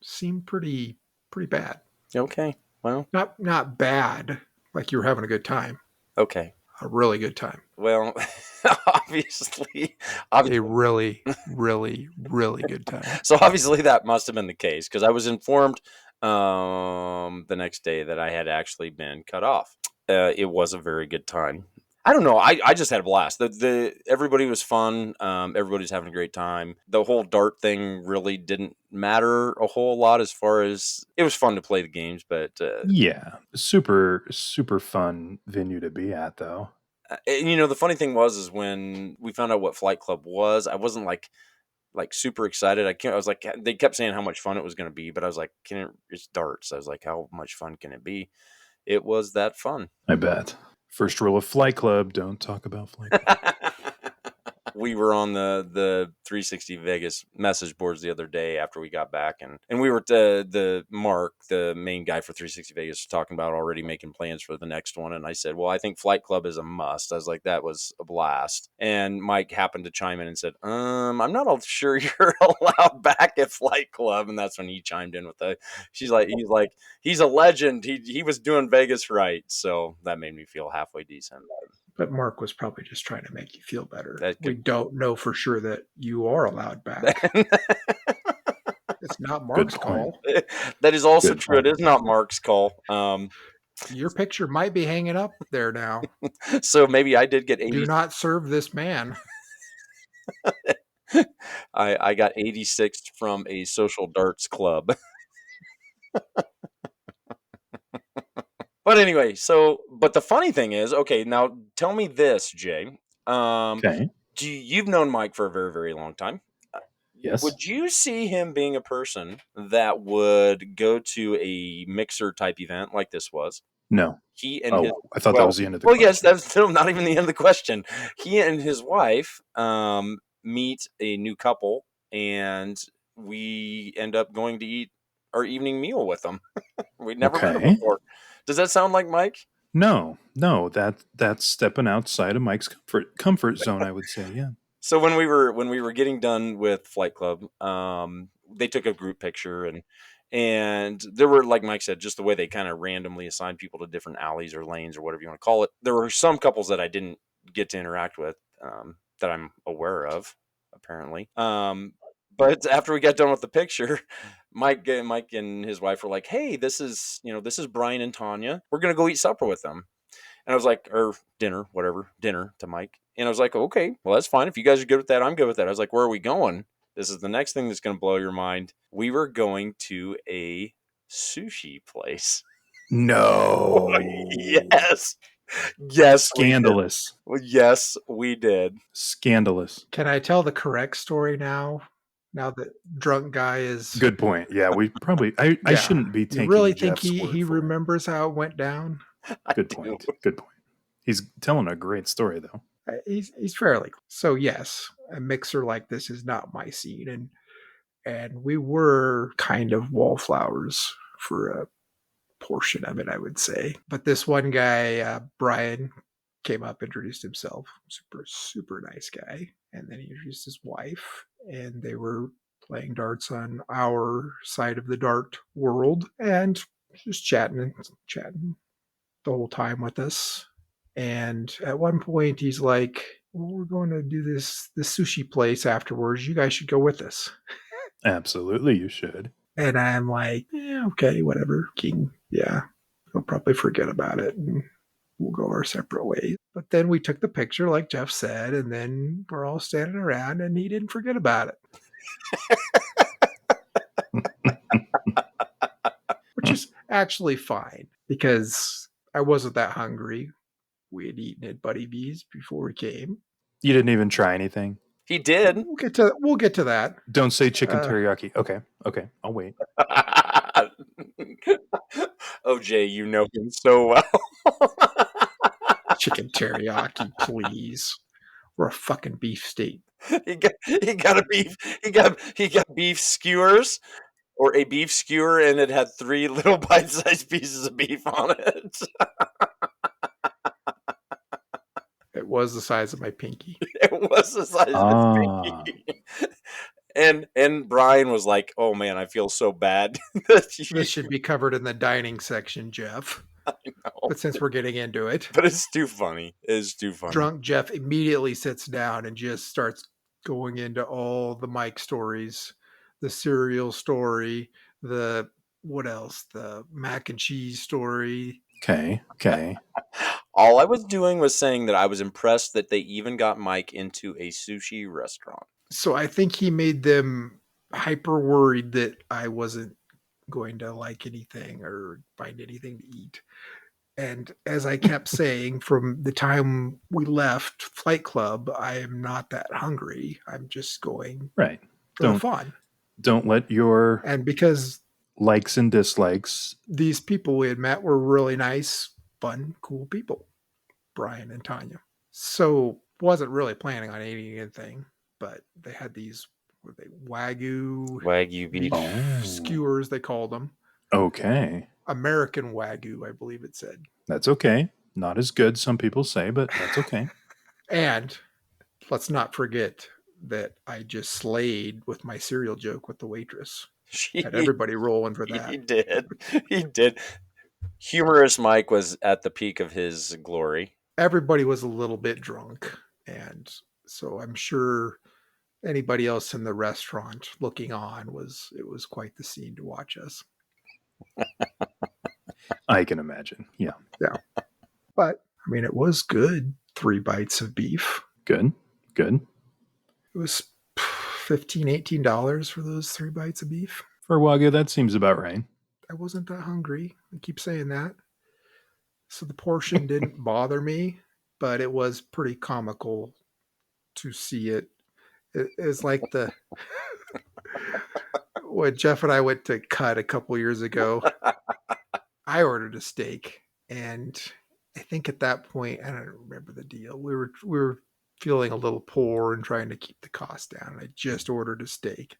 seemed pretty Okay. bad. Well, not bad, like you were having a good time. Okay. A really good time. Well, obviously, a really, really, really good time. So obviously that must have been the case because I was informed the next day that I had actually been cut off. It was a very good time. I don't know. I just had a blast. Everybody was fun. Everybody's having a great time. The whole dart thing really didn't matter a whole lot as far as it was fun to play the games, but yeah, super fun venue to be at though. And the funny thing is when we found out what Flight Club was, I wasn't like super excited. I was like, they kept saying how much fun it was going to be, but I was like, it's darts. I was like, how much fun can it be? It was that fun. I bet. First rule of Flight Club: don't talk about Flight Club. We were on the 360 Vegas message boards the other day after we got back, and we were the Mark, the main guy for 360 Vegas, talking about already making plans for the next one. And I said, well, I think Flight Club is a must. I was like, that was a blast. And Mike happened to chime in and said, I'm not all sure you're allowed back at Flight Club. And that's when he chimed in with he's a legend. He was doing Vegas right. So that made me feel halfway decent about it. But Mark was probably just trying to make you feel better. We don't know for sure that you are allowed back. It's not Mark's call. That is also true. Point. It is not Mark's call. Your picture might be hanging up there now. So maybe I did get 80. Do not serve this man. I got 86 from a social darts club. But anyway, but the funny thing is, okay, now tell me this, Jay. Okay. You've known Mike for a very, very long time. Yes. Would you see him being a person that would go to a mixer type event like this was? No. I thought that was the end of the question. Well, yes, that's still not even the end of the question. He and his wife meet a new couple, and we end up going to eat our evening meal with them. We'd never met him before. Does that sound like Mike? No, that's stepping outside of Mike's comfort zone, I would say. Yeah. So when we were getting done with Flight Club, they took a group picture and there were, like Mike said, just the way they kind of randomly assigned people to different alleys or lanes or whatever you want to call it. There were some couples that I didn't get to interact with that I'm aware of, apparently. But after we got done with the picture, Mike and his wife were like, "Hey, this is Brian and Tanya. We're gonna go eat supper with them." And I was like, or dinner to Mike. And I was like, okay, well, that's fine. If you guys are good with that, I'm good with that. I was like, where are we going? This is the next thing that's going to blow your mind. We were going to a sushi place. No. Yes. Scandalous. Yes, we did. Scandalous. Can I tell the correct story now? Now that drunk guy is... Good point. Yeah, we probably... I shouldn't be taking... You really think he remembers how it went down? Good point. He's telling a great story, though. He's fairly... So, yes, a mixer like this is not my scene. And we were kind of wallflowers for a portion of it, I would say. But this one guy, Brian, came up, introduced himself. Super, super nice guy. And then he introduced his wife. And they were playing darts on our side of the dart world. And just chatting the whole time with us. And at one point he's like, well, we're going to do this sushi place afterwards. You guys should go with us. Absolutely, you should. And I'm like, yeah, okay, whatever, King. Yeah, he'll probably forget about it and we'll go our separate ways. But then we took the picture, like Geoff said, and then we're all standing around and he didn't forget about it. Which is actually fine because I wasn't that hungry. We had eaten at Buddy V's before we came. You didn't even try anything? He did. We'll get to that. Don't say chicken teriyaki. Okay. I'll wait. Oh, Jay, you know him so well. Chicken teriyaki, please. We're a fucking beef state. He got beef skewers or a beef skewer, and it had 3 little bite-sized pieces of beef on it. It was the size of my pinky. It was the size of his pinky. And Brian was like, "Oh man, I feel so bad." This should be covered in the dining section, Geoff. I know. But since we're getting into it. But it's too funny. It's too funny. Drunk Geoff immediately sits down and just starts going into all the Mike stories, the cereal story, what else? The mac and cheese story. Okay. All I was doing was saying that I was impressed that they even got Mike into a sushi restaurant. So I think he made them hyper worried that I wasn't going to like anything or find anything to eat. And as I kept saying, from the time we left Flight Club, I am not that hungry. I'm just going right. for fun. Don't let your and because likes and dislikes. These people we had met were really nice, fun, cool people, Brian and Tanya. So wasn't really planning on eating anything, but they had these Wagyu beef skewers, they called them. Okay. American Wagyu, I believe it said. That's okay. Not as good, some people say, but that's okay. And let's not forget that I just slayed with my cereal joke with the waitress. Had everybody rolling for that. He did. Humorous Mike was at the peak of his glory. Everybody was a little bit drunk, and so I'm sure anybody else in the restaurant looking on it was quite the scene to watch us. I can imagine. Yeah. But I mean, it was good. 3 bites of beef. Good. It was $15-$18 for those 3 bites of beef. For Wagyu, that seems about right. I wasn't that hungry. I keep saying that. So the portion didn't bother me, but it was pretty comical to see it. It's like when Geoff and I went to cut a couple years ago, I ordered a steak, and I think at that point, I don't remember the deal. We were feeling a little poor and trying to keep the cost down. I just ordered a steak,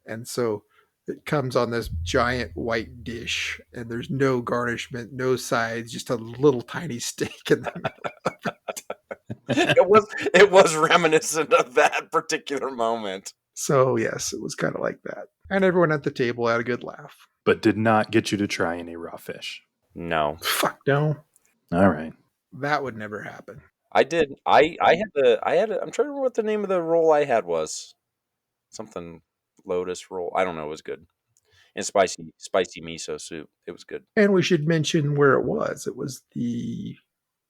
and so it comes on this giant white dish, and there's no garnishment, no sides, just a little tiny steak in the middle of it. It was reminiscent of that particular moment. So yes, it was kind of like that. And everyone at the table had a good laugh. But did not get you to try any raw fish. No. Fuck no. All right. That would never happen. I did. I had I'm trying to remember what the name of the roll I had was. Something lotus roll. I don't know. It was good. And spicy miso soup. It was good. And we should mention where it was. It was the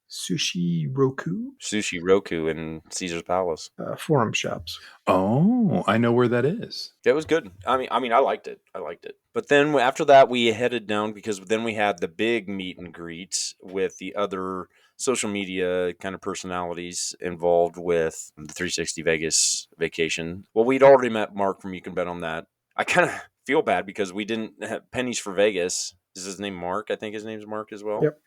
Sushi Roku in Caesar's Palace. Forum Shops. Oh, I know where that is. It was good. I mean, I liked it. But then after that, we headed down because then we had the big meet and greet with the other social media kind of personalities involved with the 360 Vegas vacation. Well, we'd already met Mark from You Can Bet on That. I kind of feel bad because we didn't have pennies for Vegas. Is his name Mark? I think his name's Mark as well. Yep.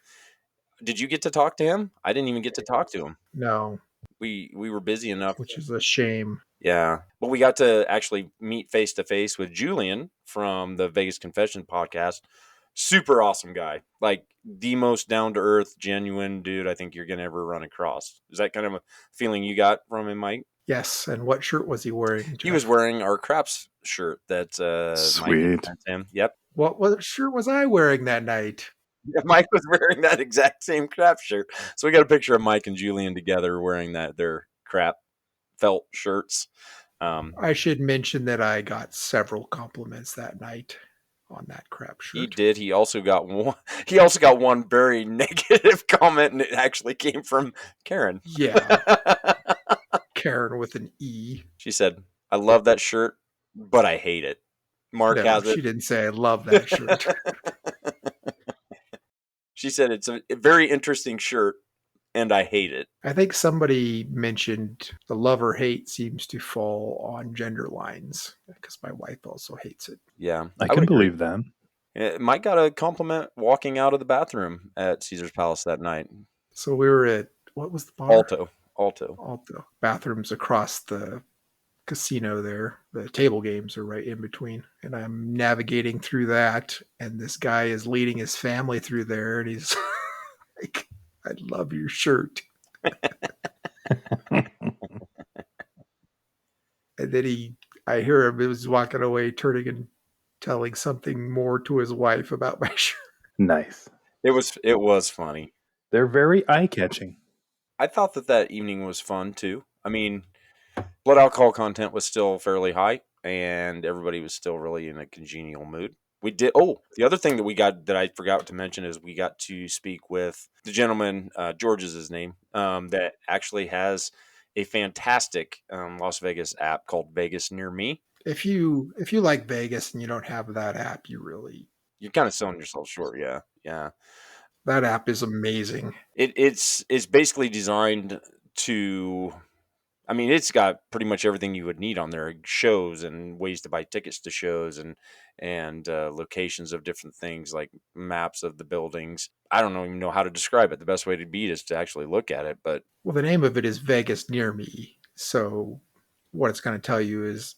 Did you get to talk to him? I didn't even get to talk to him. No. We were busy enough. Which is a shame. Yeah. But we got to actually meet face to face with Julian from the Vegas Confession podcast. Super awesome guy. Like the most down to earth, genuine dude I think you're going to ever run across. Is that kind of a feeling you got from him, Mike? Yes. And what shirt was he wearing, Geoff? He was wearing our Craps shirt that Sweet. Mike sent him. Yep. What shirt was I wearing that night? Yeah, Mike was wearing that exact same crap shirt. So we got a picture of Mike and Julian together wearing their crap felt shirts. I should mention that I got several compliments that night on that crap shirt. He did. He also got one very negative comment, and it actually came from Karen. Yeah. Karen with an E. She said, "I love that shirt, but I hate it." Mark has it. She didn't say I love that shirt. She said it's a very interesting shirt, and I hate it. I think somebody mentioned the love or hate seems to fall on gender lines because my wife also hates it. Yeah. I can believe that. Mike got a compliment walking out of the bathroom at Caesar's Palace that night. So we were at, what was the bar? Alto. Bathrooms across the casino there. The table games are right in between. And I'm navigating through that. And this guy is leading his family through there. And he's like, I love your shirt. And then I hear him, he was walking away, turning and telling something more to his wife about my shirt. Nice. It was funny. They're very eye-catching. I thought that evening was fun too. I mean, blood alcohol content was still fairly high, and everybody was still really in a congenial mood. We did. Oh, the other thing that we got that I forgot to mention is we got to speak with the gentleman. George is his name. That actually has a fantastic Las Vegas app called Vegas Near Me. If you like Vegas and you don't have that app, You're kind of selling yourself short. Yeah. That app is amazing. It's basically designed to. I mean, it's got pretty much everything you would need on there: shows and ways to buy tickets to shows, and locations of different things, like maps of the buildings. I don't even know how to describe it. The best way to beat is to actually look at it. But well, the name of it is Vegas Near Me. So what it's going to tell you is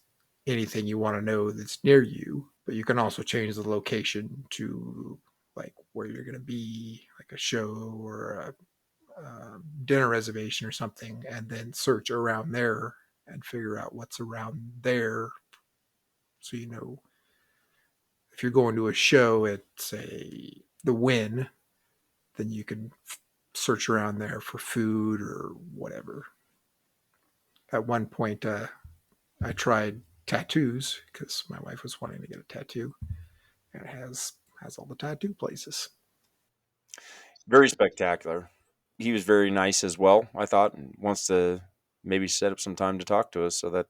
anything you want to know that's near you. But you can also change the location to like where you're going to be, like a show or a dinner reservation or something, and then search around there and figure out what's around there. So you know, if you're going to a show at, say, the Wynn, then you can search around there for food or whatever. At one point, I tried tattoos because my wife was wanting to get a tattoo, and it has all the tattoo places. Very spectacular. He was very nice as well, I thought, and wants to maybe set up some time to talk to us. So that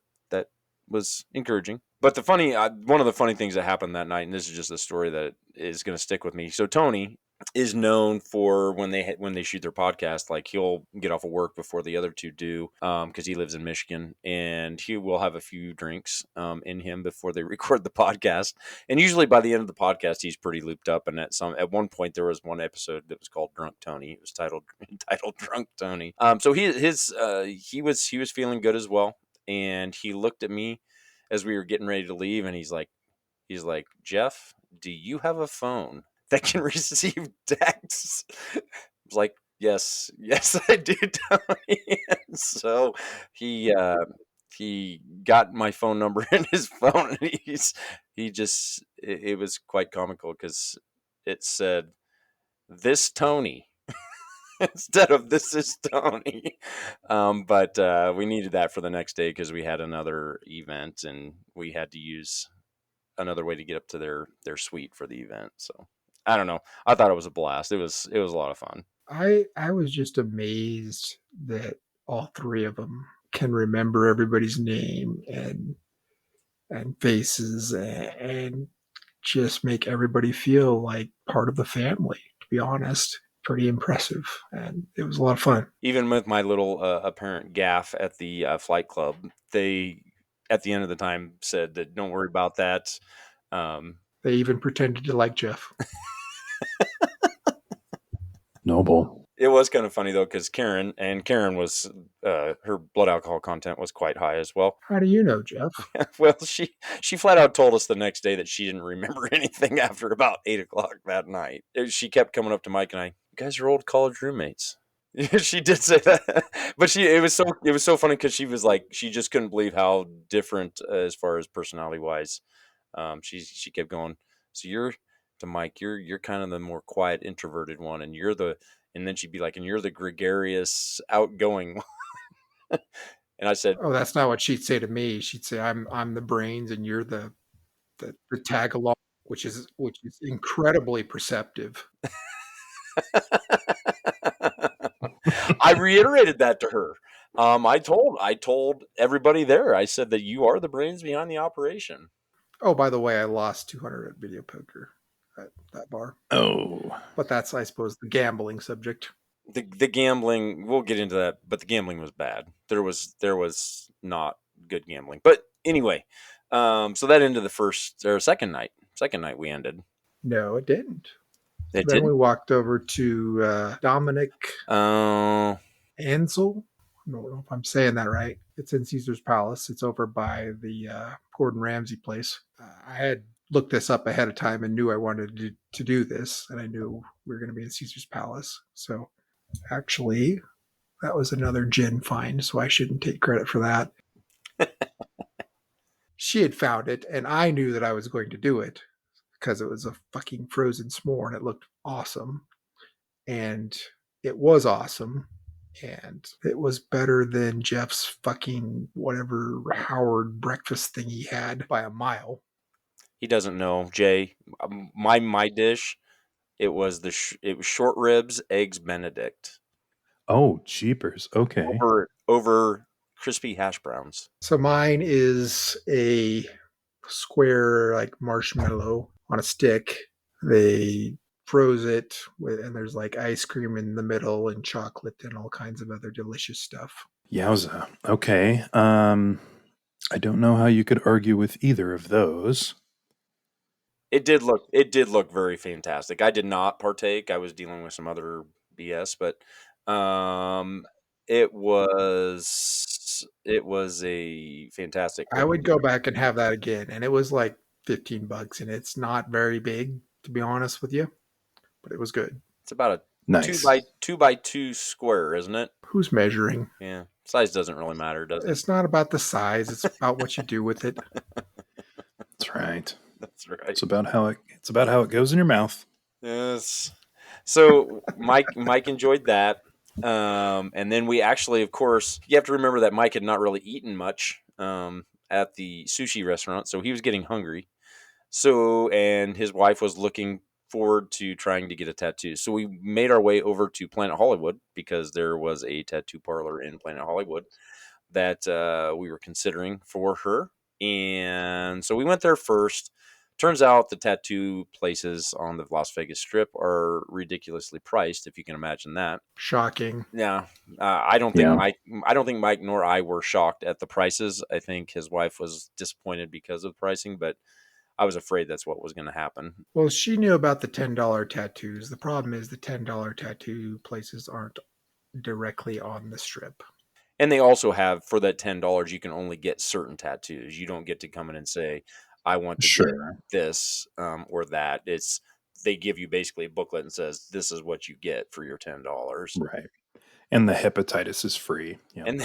was encouraging. But one of the funny things that happened that night, and this is just a story that is going to stick with me. So Tony is known for when they shoot their podcast, like he'll get off of work before the other two do, because he lives in Michigan, and he will have a few drinks in him before they record the podcast. And usually by the end of the podcast, he's pretty looped up. And at one point there was one episode that was called Drunk Tony. It was entitled Drunk Tony. So he was feeling good as well, and he looked at me as we were getting ready to leave, and he's like, Geoff, do you have a phone that can receive texts? I was like, yes, I do, Tony. So he got my phone number in his phone, and it was quite comical because it said, "This Tony." Instead of "This is Tony." But we needed that for the next day because we had another event and we had to use another way to get up to their suite for the event. So I don't know. I thought it was a blast. It was a lot of fun. I was just amazed that all three of them can remember everybody's name and faces and just make everybody feel like part of the family, to be honest. Pretty impressive, and it was a lot of fun. Even with my little apparent gaffe at the flight club, they at the end of the time said that don't worry about that. They even pretended to like Geoff. Noble. It was kind of funny though, because Karen was her blood alcohol content was quite high as well. How do you know, Geoff? Well, she flat out told us the next day that she didn't remember anything after about 8:00 that night. She kept coming up to Mike and I, "You guys are old college roommates." She did say that, but it was so funny because she was like, she just couldn't believe how different as far as personality wise. She kept going, "So you're to Mike, you're kind of the more quiet, introverted one, and and then she'd be like, and you're the gregarious, outgoing one." And I said, "Oh, that's not what she'd say to me. She'd say, I'm the brains, and you're the tag along," which is incredibly perceptive. I reiterated that to her. I told everybody there. I said that you are the brains behind the operation. Oh, by the way, I lost 200 at video poker at that bar. Oh, but that's, I suppose, the gambling subject. The gambling, we'll get into that, but the gambling was bad. There was not good gambling. But anyway, so that ended the second night. Second night we ended. No, it didn't. Then we walked over to Dominic, Ansel, I don't know if I'm saying that right. It's in Caesar's Palace. It's over by the Gordon Ramsay place. I had looked this up ahead of time and knew I wanted to do this, and I knew we were going to be in Caesar's Palace. So actually, that was another Jen find, so I shouldn't take credit for that. She had found it, and I knew that I was going to do it because it was a fucking frozen s'more and it looked awesome. And it was awesome. And it was better than Geoff's fucking whatever Howard breakfast thing he had by a mile. He doesn't know, Jay. My dish, it was it was short ribs, eggs Benedict. Oh, jeepers. Okay. Over crispy hash browns. So mine is a square like marshmallow on a stick. They froze it and there's like ice cream in the middle and chocolate and all kinds of other delicious stuff. Yowza. Okay. I don't know how you could argue with either of those. It did look very fantastic. I did not partake. I was dealing with some other BS, but it was a fantastic. I would go back and have that again, and it was like $15, and it's not very big, to be honest with you, but it was good. It's about a nice 2x2 square, isn't it? Who's measuring? Yeah, size doesn't really matter, does it? It's not about the size; it's about what you do with it. That's right. That's right. It's about how it goes in your mouth. Yes. So Mike enjoyed that. And then we actually, of course, you have to remember that Mike had not really eaten much at the sushi restaurant, so he was getting hungry. So, and his wife was looking forward to trying to get a tattoo. So we made our way over to Planet Hollywood because there was a tattoo parlor in Planet Hollywood that we were considering for her. And so we went there first. Turns out the tattoo places on the Las Vegas Strip are ridiculously priced, if you can imagine that. Shocking. Yeah, I don't think Mike nor I were shocked at the prices. I think his wife was disappointed because of the pricing, but I was afraid that's what was going to happen. Well, she knew about the $10 tattoos. The problem is the $10 tattoo places aren't directly on the Strip. And they also have, for that $10, you can only get certain tattoos. You don't get to come in and say, I want to get this or that. They give you basically a booklet and says, this is what you get for your $10. Right. And the hepatitis is free. Yeah. And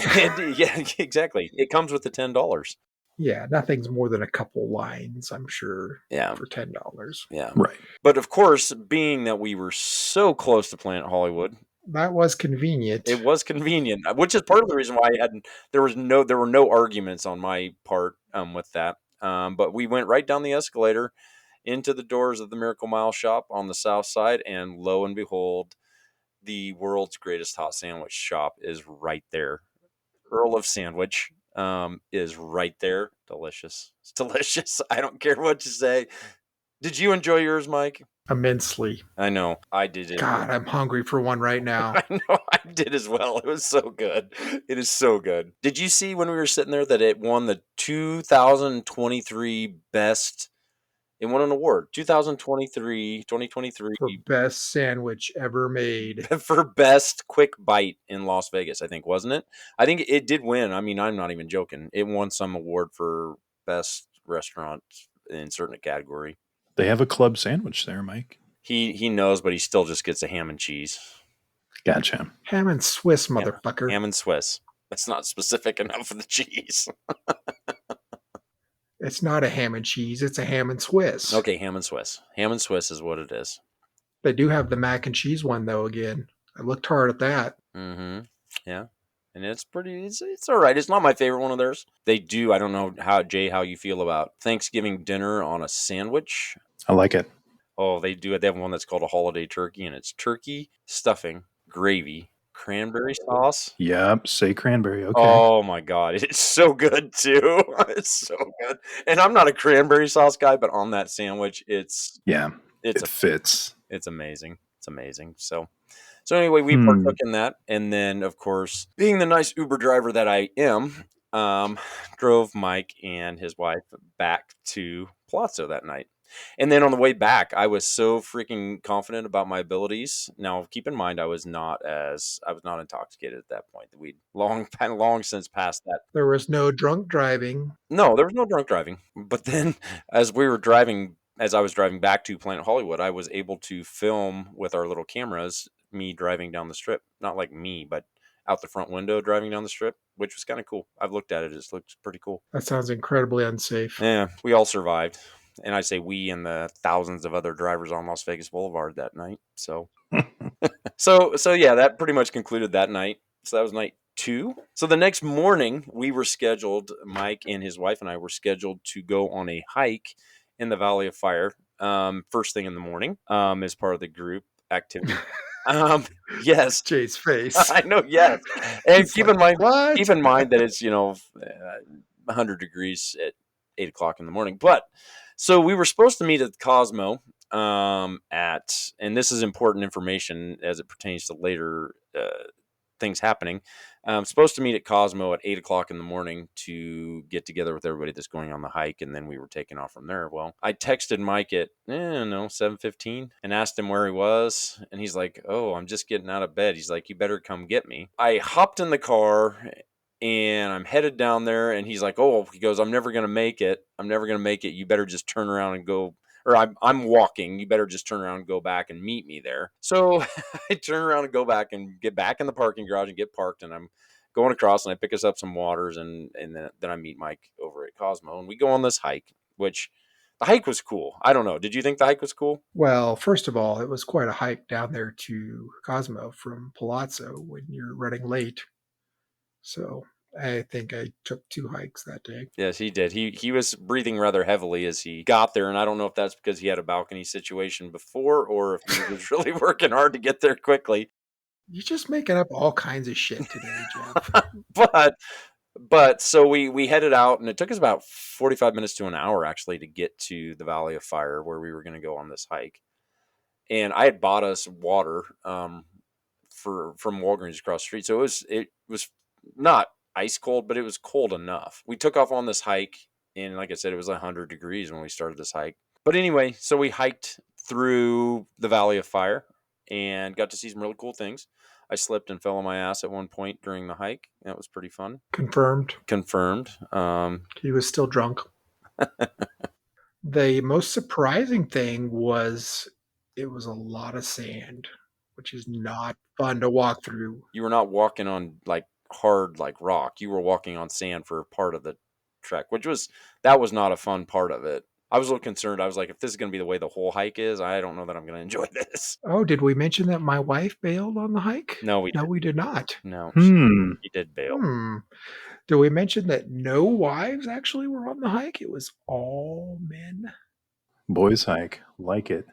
yeah, exactly. It comes with the $10. Yeah, nothing's more than a couple lines, I'm sure. Yeah. For $10. Yeah. Right. But of course, being that we were so close to Planet Hollywood, that was convenient. It was convenient, which is part of the reason why there were no arguments on my part with that. But we went right down the escalator into the doors of the Miracle Mile shop on the south side, and lo and behold, the world's greatest hot sandwich shop is right there. Earl of Sandwich is right there. Delicious. It's delicious. I don't care what you say. Did you enjoy yours, Mike? Immensely. I know. I did. God, I'm hungry for one right now. I know. I did as well. It was so good. It is so good. Did you see when we were sitting there that it won the 2023 best? It won an award. 2023. For best sandwich ever made. For best quick bite in Las Vegas, I think, wasn't it? I think it did win. I mean, I'm not even joking. It won some award for best restaurant in certain category. They have a club sandwich there, Mike. He knows, but he still just gets a ham and cheese. Gotcha. Ham and Swiss, motherfucker. Yeah, ham and Swiss. That's not specific enough for the cheese. It's not a ham and cheese. It's a ham and Swiss. Okay, ham and Swiss. Ham and Swiss is what it is. They do have the mac and cheese one, though, again. I looked hard at that. Mm-hmm. Yeah. And it's pretty, it's all right. It's not my favorite one of theirs. They do, I don't know, how you feel about Thanksgiving dinner on a sandwich. I like it. Oh, they do. They have one that's called a holiday turkey, and it's turkey, stuffing, gravy, cranberry sauce. Yep, say cranberry. Okay. Oh my God, it's so good too. It's so good. And I'm not a cranberry sauce guy, but on that sandwich, it fits. It's amazing. It's amazing. So anyway, we partook in that, and then of course, being the nice Uber driver that I am, drove Mike and his wife back to Palazzo that night. And then on the way back, I was so freaking confident about my abilities. Now, keep in mind, I was not intoxicated at that point. We'd long since passed that. There was no drunk driving. No, there was no drunk driving. But then, as I was driving back to Planet Hollywood, I was able to film with our little cameras me driving down the strip. Not like me, but out the front window driving down the strip, which was kind of cool. I've looked at it. It looks pretty cool. That sounds incredibly unsafe. Yeah, we all survived. And I say we and the thousands of other drivers on Las Vegas Boulevard that night. So, so yeah, that pretty much concluded that night. So that was night 2. So the next morning we were scheduled, Mike and his wife and I were scheduled to go on a hike in the Valley of Fire. First thing in the morning, as part of the group activity. Yes. Jay's face. I know. Yes. And keep in mind that it's, 100 degrees at 8 o'clock in the morning. But so we were supposed to meet at the Cosmo and this is important information as it pertains to later things happening. Supposed to meet at Cosmo at 8 o'clock in the morning to get together with everybody that's going on the hike, and then we were taking off from there. Well, I texted Mike at 7:15 and asked him where he was, and he's like, "Oh, I'm just getting out of bed." He's like, "You better come get me." I hopped in the car and I'm headed down there, and he's like, "Oh," he goes, "I'm never gonna make it. You better just turn around and go." Or I'm walking. You better just turn around and go back and meet me there. So I turn around and go back and get back in the parking garage and get parked. And I'm going across and I pick us up some waters and then I meet Mike over at Cosmo and we go on this hike, which the hike was cool. I don't know. Did you think the hike was cool? Well, first of all, it was quite a hike down there to Cosmo from Palazzo when you're running late. So I think I took 2 hikes that day. Yes, he did. He was breathing rather heavily as he got there, and I don't know if that's because he had a balcony situation before or if he was really working hard to get there quickly. You're just making up all kinds of shit today, Geoff. But so we headed out, and it took us about 45 minutes to an hour actually to get to the Valley of Fire where we were going to go on this hike. And I had bought us water from Walgreens across the street, so it was not ice cold, but it was cold enough. We took off on this hike, and like I said, it was 100 degrees when we started this hike. But anyway, so we hiked through the Valley of Fire and got to see some really cool things. I slipped and fell on my ass at one point during the hike. That was pretty fun. Confirmed. He was still drunk. The most surprising thing was it was a lot of sand, which is not fun to walk through. You were not walking on like hard like rock. You were walking on sand for part of the trek, that was not a fun part of it. I was a little concerned. I was like, if this is going to be the way the whole hike is, I don't know that I'm going to enjoy this. Oh, did we mention that my wife bailed on the hike? No, we did not. No, she did bail. Did we mention that no wives actually were on the hike? It was all men. Boys hike. Like it.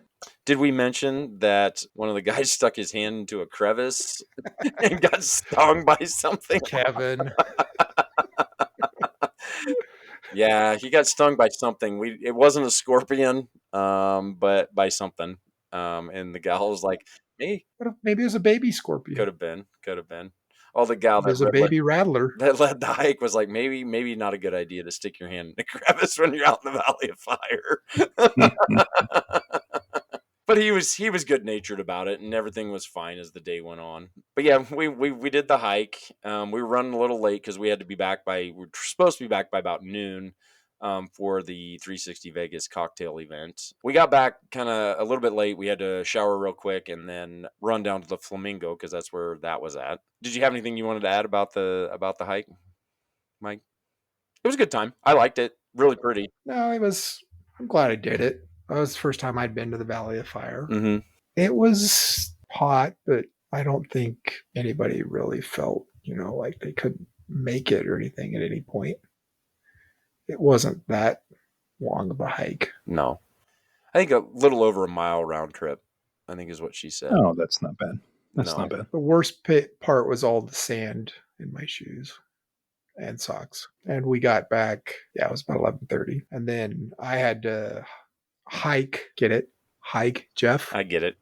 Did we mention that one of the guys stuck his hand into a crevice and got stung by something? Kevin. Yeah, he got stung by something. It wasn't a scorpion, but by something. And the gal was like, "Hey, maybe it was a baby scorpion." Could have been. Oh, the gal that was a baby rattler that led the hike was like, maybe not a good idea to stick your hand in a crevice when you're out in the Valley of Fire. But he was good natured about it, and everything was fine as the day went on. But yeah, we did the hike. We were running a little late because we were supposed to be back by about noon for the 360 Vegas cocktail event. We got back kind of a little bit late. We had to shower real quick and then run down to the Flamingo because that's where that was at. Did you have anything you wanted to add about the hike, Mike? It was a good time. I liked it. Really pretty. No, I'm glad I did it. That was the first time I'd been to the Valley of Fire. Mm-hmm. It was hot, but I don't think anybody really felt, like they could make it or anything at any point. It wasn't that long of a hike. No. I think a little over a mile round trip, I think is what she said. Oh, that's not bad. Not bad. The worst part was all the sand in my shoes and socks. And we got back, it was about 11:30. And then I had to hike, Geoff? I get it.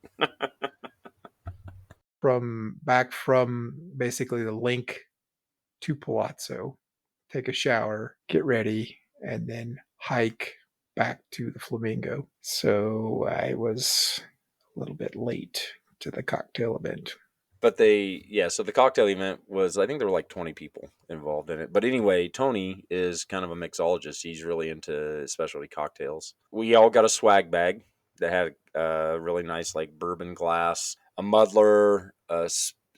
from basically the link to Palazzo take a shower, get ready, and then hike back to the Flamingo. So I was a little bit late to the cocktail event. But so the cocktail event was, I think there were like 20 people involved in it. But anyway, Tony is kind of a mixologist. He's really into specialty cocktails. We all got a swag bag that had a really nice like bourbon glass, a muddler, a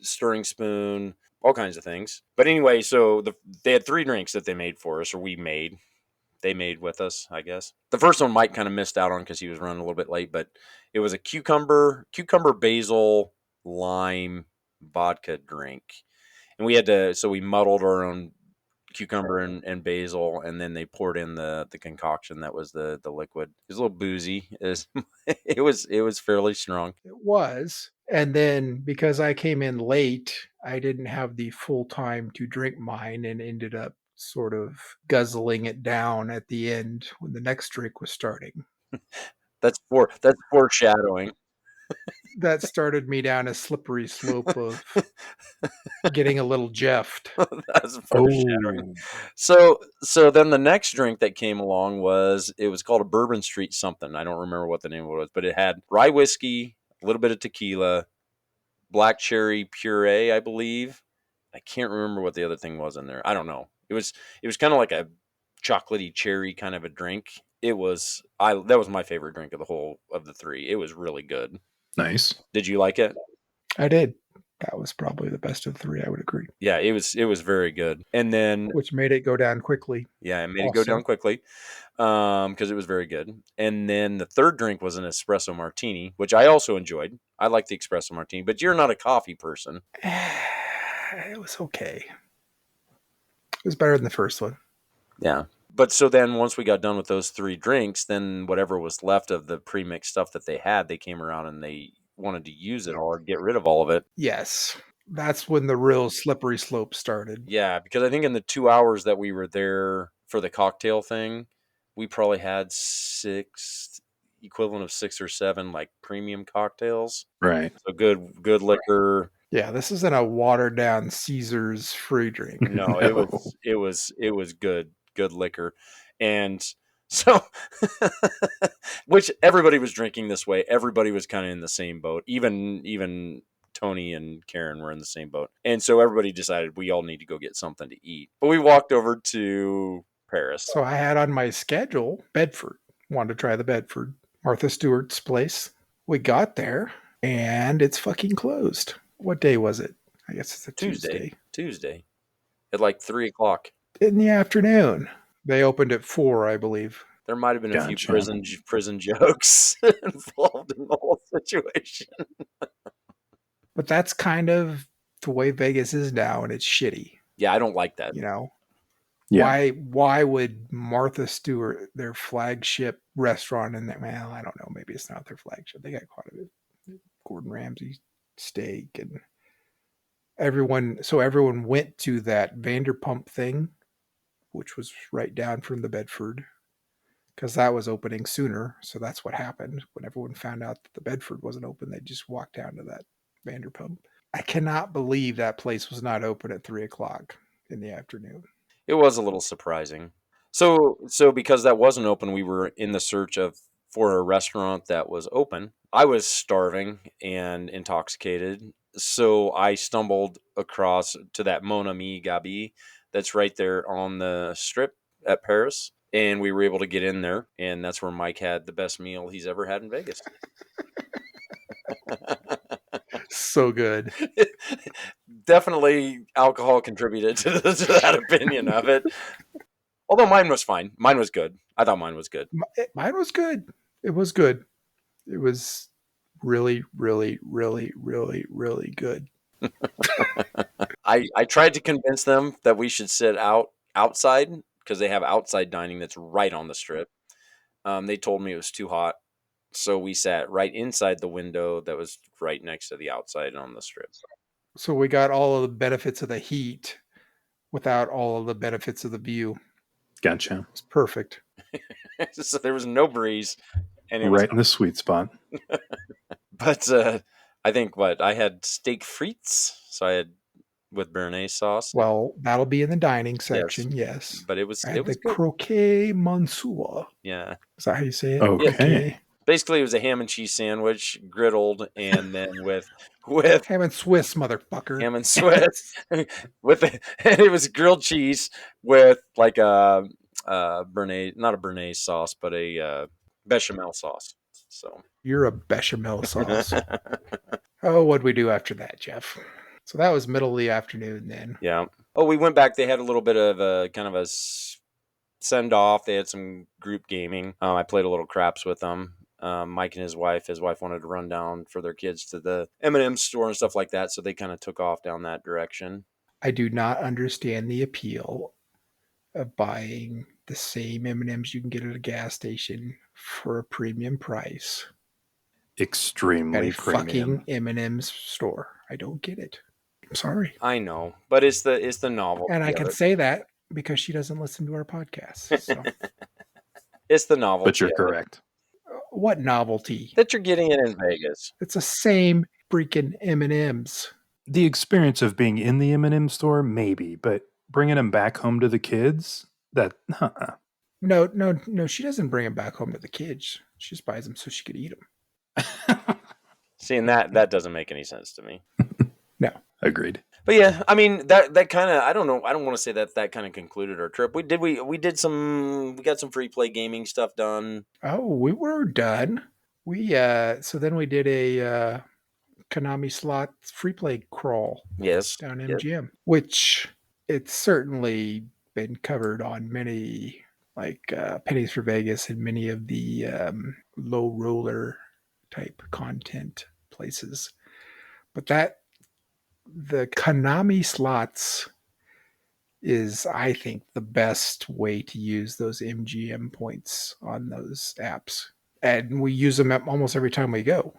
stirring spoon, all kinds of things. But anyway, so they had 3 drinks that they made for us, or they made with us, I guess. The first one Mike kind of missed out on because he was running a little bit late, but it was a cucumber, basil, lime vodka drink. And we muddled our own cucumber and basil, and then they poured in the concoction that was the liquid. It was a little boozy. It was fairly strong. It was. And then because I came in late, I didn't have the full time to drink mine and ended up sort of guzzling it down at the end when the next drink was starting. That's foreshadowing. That started me down a slippery slope of getting a little Geoffed. That's foreshadowing. So then the next drink that came along was called a Bourbon Street something. I don't remember what the name of it was, but it had rye whiskey, a little bit of tequila, black cherry puree, I believe. I can't remember what the other thing was in there. I don't know. It was kind of like a chocolatey cherry kind of a drink. That was my favorite drink of the 3. It was really good. Nice. Did you like it? I did. That was probably the best of the 3, I would agree. Yeah, it was very good. And then which made it go down quickly. Yeah, it made it go down quickly because it was very good. And then the third drink was an espresso martini, which I also enjoyed. I like the espresso martini, but you're not a coffee person. It was okay. It was better than the first one. Yeah. But so then once we got done with those 3 drinks, then whatever was left of the pre-mixed stuff that they had, they came around and they wanted to use it all or get rid of all of it. Yes. That's when the real slippery slope started. Yeah, because I think in the 2 hours that we were there for the cocktail thing, we probably had equivalent of 6 or 7 like premium cocktails. Right. So good liquor. Yeah, this isn't a watered down Caesar's free drink. No, it was good liquor. And so which everybody was drinking this way. Everybody was kind of in the same boat. Even Tony and Karen were in the same boat. And so everybody decided we all need to go get something to eat. But we walked over to Paris. So I had on my schedule Bedford. Wanted to try the Bedford. Martha Stewart's place. We got there and it's fucking closed. What day was it? I guess it's a Tuesday. Tuesday. At like 3:00. In the afternoon. They opened at 4, I believe. There might have been a few prison jokes involved in the whole situation. But that's kind of the way Vegas is now, and it's shitty. Yeah, I don't like that. You know? Yeah. Why would Martha Stewart, their flagship restaurant, and I don't know, maybe it's not their flagship. They got quite a bit. Gordon Ramsay steak and everyone went to that Vanderpump thing, which was right down from the Bedford, because that was opening sooner. So that's what happened. When everyone found out that the Bedford wasn't open, they just walked down to that Vanderpump. I cannot believe that place was not open at 3:00 in the afternoon. It was a little surprising. So because that wasn't open, we were in the search for a restaurant that was open. I was starving and intoxicated, so I stumbled across to that Mon Ami Gabi that's right there on the strip at Paris, and we were able to get in there, and that's where Mike had the best meal he's ever had in Vegas. So good. Definitely alcohol contributed to that opinion of it. Although mine was fine. Mine was good. I thought mine was good. Mine was good. It was good. It was really, really, really, really, really good. I tried to convince them that we should sit outside because they have outside dining that's right on the strip. They told me it was too hot. So we sat right inside the window that was right next to the outside on the strip. So we got all of the benefits of the heat without all of the benefits of the view. Gotcha. It's perfect. So there was no breeze. And it right in the sweet spot. But I think I had steak frites. So I had with béarnaise sauce. Well, that'll be in the dining section, yes. But it was And the good. croquet monsieur. Yeah. Is that how you say it? Okay. Basically, it was a ham and cheese sandwich, griddled, and then with ham and Swiss, motherfucker. Ham and Swiss and it was grilled cheese with like a béarnaise, not a béarnaise sauce, but a bechamel sauce. So you're a bechamel sauce. Oh, what'd we do after that, Geoff? So that was middle of the afternoon then. Yeah. Oh, we went back. They had a little bit of a kind of a send off. They had some group gaming. I played a little craps with them. Mike and his wife wanted to run down for their kids to the M&M store and stuff like that. So they kind of took off down that direction. I do not understand the appeal of buying the same M&Ms you can get at a gas station for a premium price. Extremely at a premium. Fucking M&M's store. I don't get it. I'm sorry. I know, but it's the novel. And I can say that because she doesn't listen to our podcast. So. It's the novelty. But you're correct. What novelty? That you're getting it in Vegas. It's the same freaking M&Ms. The experience of being in the M&M store, maybe, but bringing them back home to the kids, that, No, she doesn't bring them back home to the kids. She just buys them so she could eat them. See, and that doesn't make any sense to me. No. Agreed. But yeah, I mean that kind of, I don't know, I don't want to say that kind of concluded our trip. We got some Freeplay gaming stuff done. Oh, we were done. So then we did a Konami slot Freeplay crawl. Yes. Down MGM, which it's certainly been covered on many like Pennies for Vegas and many of the low roller type content places. But the Konami slots is, I think, the best way to use those MGM points on those apps. And we use them almost every time we go.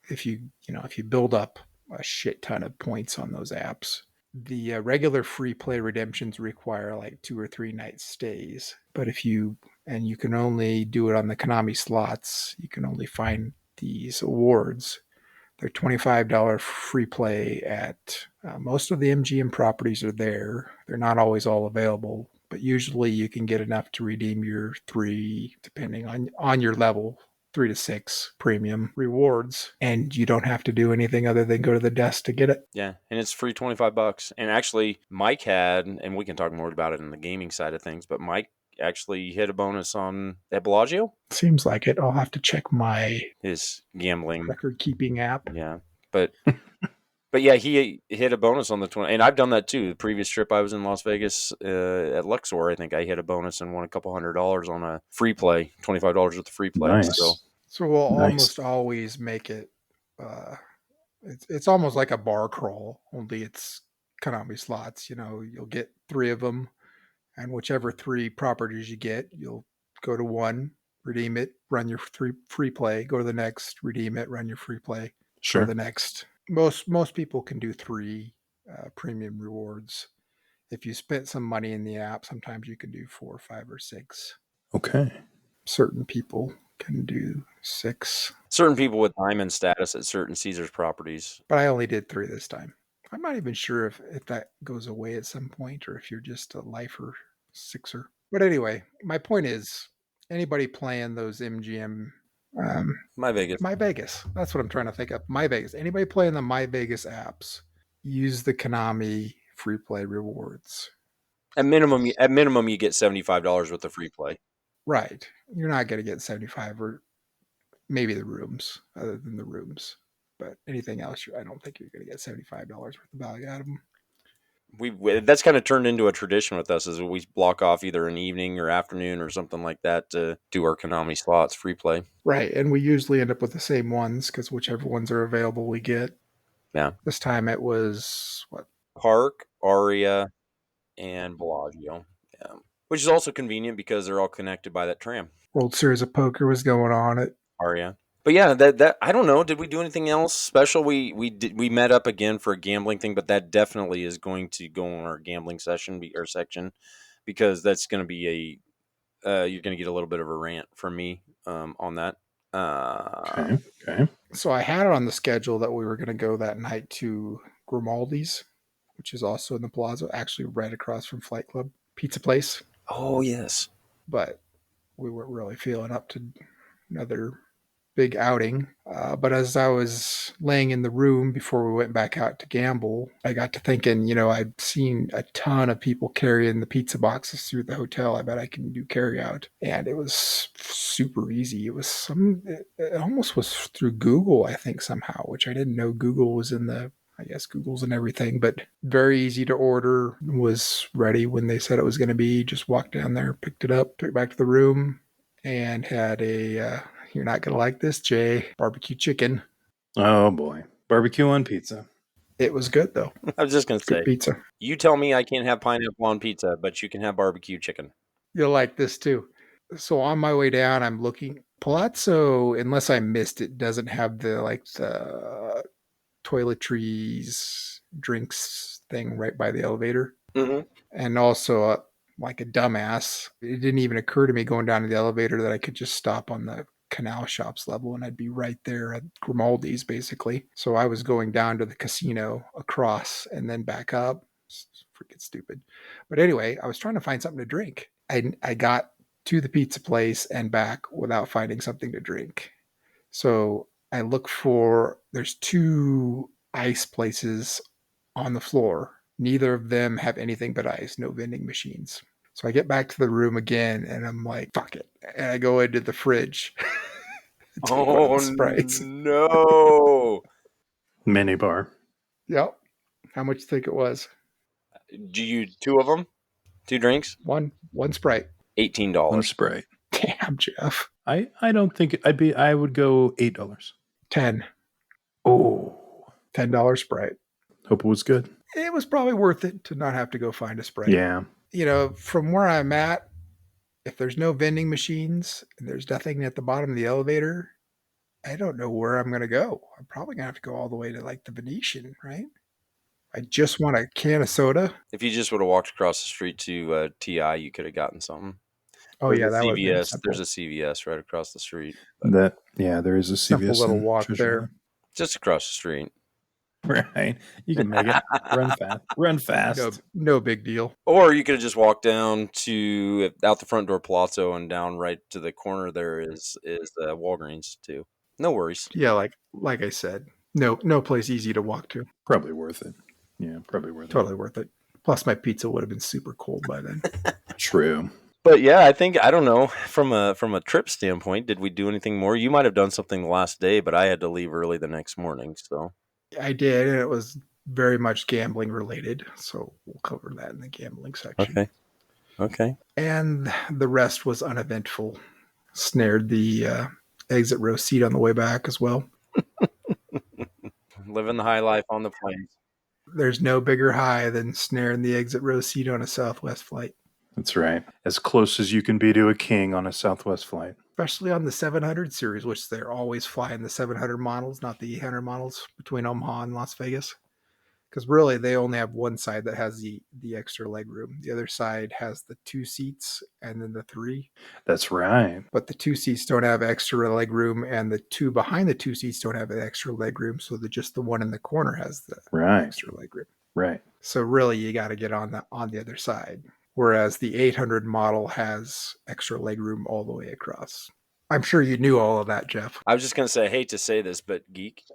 If you build up a shit ton of points on those apps. The regular free play redemptions require like 2 or 3 night stays. But you can only do it on the Konami slots, you can only find these awards. They're $25 free play at most of the MGM properties are there. They're not always all available, but usually you can get enough to redeem your 3, depending on your level, 3 to 6 premium rewards, and you don't have to do anything other than go to the desk to get it. Yeah, and it's free $25. And actually, Mike had, and we can talk more about it in the gaming side of things, but Mike actually hit a bonus at Palazzo. Seems like it. I'll have to check his gambling record keeping app. Yeah, but yeah, he hit a bonus on the 20, and I've done that too. The previous trip I was in Las Vegas at Luxor, I think I hit a bonus and won a couple $100 on a free play, $25 worth of free play. Nice. So we'll almost always make it. It's almost like a bar crawl, only it's Konami slots. You'll get 3 of them, and whichever 3 properties you get, you'll go to one, redeem it, run your free play, go to the next, redeem it, run your free play, sure. Go to the next. Most people can do 3 premium rewards. If you spent some money in the app, sometimes you can do 4, 5, or 6. Okay. Certain people can do 6. Certain people with diamond status at certain Caesars properties. But I only did 3 this time. I'm not even sure if that goes away at some point or if you're just a lifer 6er. But anyway, my point is, anybody playing those MGM... My Vegas. That's what I'm trying to think of. My Vegas. Anybody playing the My Vegas apps, use the Konami free play rewards. At minimum, you get $75 worth of free play. Right. You're not going to get 75 or maybe the rooms, other than the rooms. But anything else, I don't think you're going to get $75 worth of value out of them. That's kind of turned into a tradition with us, is we block off either an evening or afternoon or something like that to do our Konami slots free play. Right, and we usually end up with the same ones because whichever ones are available we get. Yeah. This time it was what? Park, Aria, and Bellagio. Yeah. Which is also convenient because they're all connected by that tram. World Series of Poker was going on at Aria. But yeah, that I don't know. Did we do anything else special? We met up again for a gambling thing, but that definitely is going to go on our gambling section because that's going to be you're going to get a little bit of a rant from me on that. Okay. So I had it on the schedule that we were going to go that night to Grimaldi's, which is also in the Palazzo, actually right across from Flight Club Pizza Place. Oh, yes. But we weren't really feeling up to another big outing. But as I was laying in the room before we went back out to gamble, I got to thinking, I'd seen a ton of people carrying the pizza boxes through the hotel. I bet I can do carry out. And it was super easy. It almost was through Google, I think, somehow, which I didn't know Google was in I guess Google's and everything, but very easy to order, was ready when they said it was going to be. Just walked down there, picked it up, took it back to the room, and had you're not going to like this, Jay, barbecue chicken. Oh, boy. Barbecue on pizza. It was good, though. I was just going to say, pizza. You tell me I can't have pineapple on pizza, but you can have barbecue chicken. You'll like this, too. So on my way down, I'm looking. Palazzo, unless I missed it, doesn't have the toiletries, drinks thing right by the elevator. Mm-hmm. And also, like a dumbass, it didn't even occur to me going down to the elevator that I could just stop on the canal shops level and I'd be right there at Grimaldi's, basically. So I was going down to the casino across and then back up. It's freaking stupid. But anyway, I was trying to find something to drink. I got to the pizza place and back without finding something to drink. So I look there's 2 ice places on the floor. Neither of them have anything but ice, no vending machines. So I get back to the room again and I'm like, fuck it. And I go into the fridge. Oh, no. Mini bar. Yep. How much do you think it was? Do you 2 of them? 2 drinks? One Sprite. $18. One Sprite. Damn, Geoff. I don't think I would go $8. 10. Oh. $10 Sprite. Hope it was good. It was probably worth it to not have to go find a Sprite. Yeah. From where I'm at, if there's no vending machines and there's nothing at the bottom of the elevator, I don't know where I'm going to go. I'm probably going to have to go all the way to the Venetian, right? I just want a can of soda. If you just would have walked across the street to TI, you could have gotten something. Oh, There's yeah, a that would be CVS. There's a CVS right across the street. There is a CVS. Simple little walk there. Just across the street. Right. You can make it. Run fast. No big deal. Or you could have just walked down out the front door Palazzo and down right to the corner there is Walgreens too. No worries. Yeah, like I said, no place easy to walk to. Probably worth it. Yeah, probably worth it. Totally worth it. Plus my pizza would have been super cold by then. True. But yeah, I don't know, from a trip standpoint, did we do anything more? You might have done something the last day, but I had to leave early the next morning, so I did, and it was very much gambling related, so we'll cover that in the gambling section. Okay. And the rest was uneventful. Snared the exit row seat on the way back as well. Living the high life on the planes. There's no bigger high than snaring the exit row seat on a Southwest flight. That's right. As close as you can be to a king on a Southwest flight. Especially on the 700 series, which they're always flying the 700 models, not the 800 models between Omaha and Las Vegas. Because really, they only have one side that has the extra leg room. The other side has the 2 seats and then the 3. That's right. But the 2 seats don't have extra leg room, and the 2 behind the 2 seats don't have the extra leg room. So just the one in the corner has the extra leg room. Right. So really, you got to get on the other side. Whereas the 800 model has extra legroom all the way across. I'm sure you knew all of that, Geoff. I was just going to say, I hate to say this, but geek.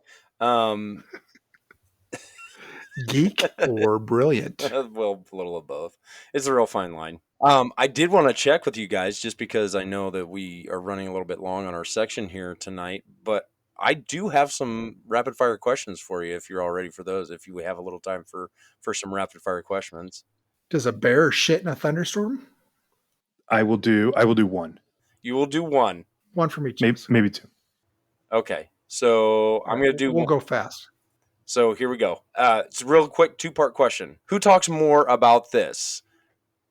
Geek or brilliant? Well, a little of both. It's a real fine line. I did want to check with you guys just because I know that we are running a little bit long on our section here tonight, but I do have some rapid fire questions for you if you're all ready for those, if you have a little time for some rapid fire questions. Does a bear shit in a thunderstorm? I will do one. You will do one. One from each. Maybe 2. Okay. So I'm going to do We'll go fast. So here we go. It's a real quick 2-part question. Who talks more about this?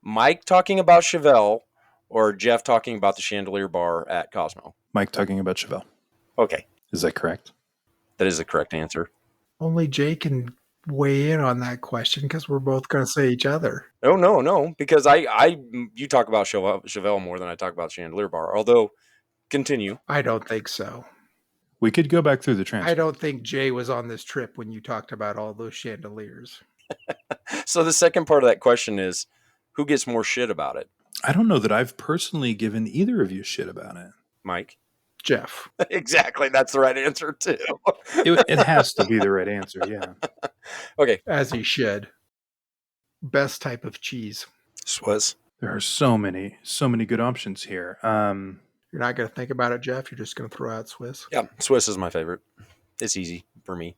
Mike talking about Chevelle or Geoff talking about the chandelier bar at Cosmo? Mike talking about Chevelle. Okay. Is that correct? That is the correct answer. Only Jay can weigh in on that question because we're both going to say each other. No, because you talk about Chevelle more than I talk about chandelier bar. Although, continue. I don't think so. We could go back through the transcript. I don't think Jay was on this trip when you talked about all those chandeliers. So the second part of that question is, who gets more shit about it? I don't know that I've personally given either of you shit about it. Mike? Geoff. Exactly. That's the right answer, too. It has to be the right answer, yeah. Okay. As he should. Best type of cheese. Swiss. There are so many good options here. You're not going to think about it, Geoff. You're just going to throw out Swiss. Yeah, Swiss is my favorite. It's easy for me.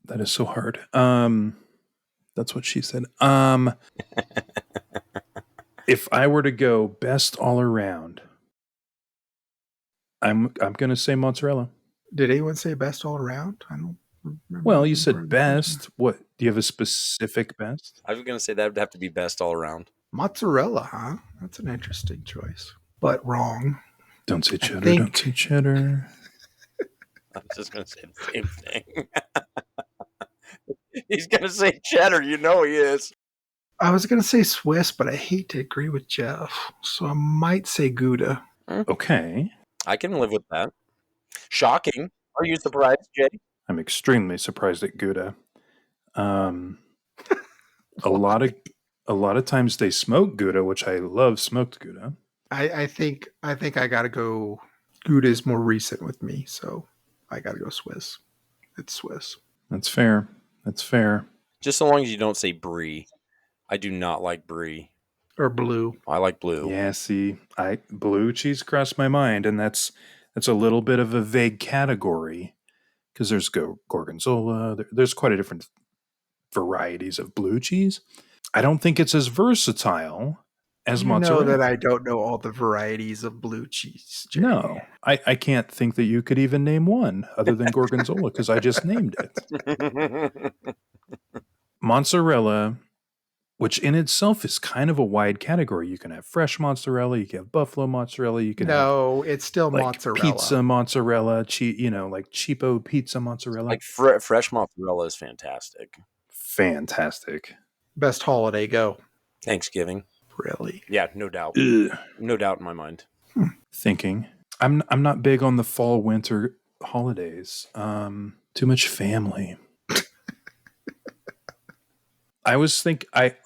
That is so hard. That's what she said. If I were to go best all around, I'm going to say mozzarella. Did anyone say best all around? I don't remember. Well, you said best. What? Do you have a specific best? I was going to say that would have to be best all around. Mozzarella, huh? That's an interesting choice. But wrong. Don't say cheddar. Don't say cheddar. I was just going to say the same thing. He's going to say cheddar. You know he is. I was going to say Swiss, but I hate to agree with Geoff. So I might say Gouda. Okay. I can live with that. Shocking. Are you surprised, Jay? I'm extremely surprised at Gouda. A lot of times they smoke Gouda, which I love smoked Gouda. I think I got to go. Gouda is more recent with me, so I got to go Swiss. It's Swiss. That's fair. That's fair. Just so long as you don't say brie. I do not like brie. Or blue. I like blue. Yeah, see, blue cheese crossed my mind, and that's a little bit of a vague category because there's gorgonzola. There's quite a different varieties of blue cheese. I don't think it's as versatile as mozzarella. You know that I don't know all the varieties of blue cheese, Jay. No, I can't think that you could even name one other than gorgonzola because I just named it. Mozzarella, which in itself is kind of a wide category. You can have fresh mozzarella, you can have buffalo mozzarella, you can have it's still like mozzarella. Pizza mozzarella, like cheapo pizza mozzarella. Like fresh mozzarella is fantastic. Fantastic. Best holiday go. Thanksgiving. Really? Yeah, no doubt. Ugh. No doubt in my mind. Thinking. I'm not big on the fall winter holidays. Too much family. I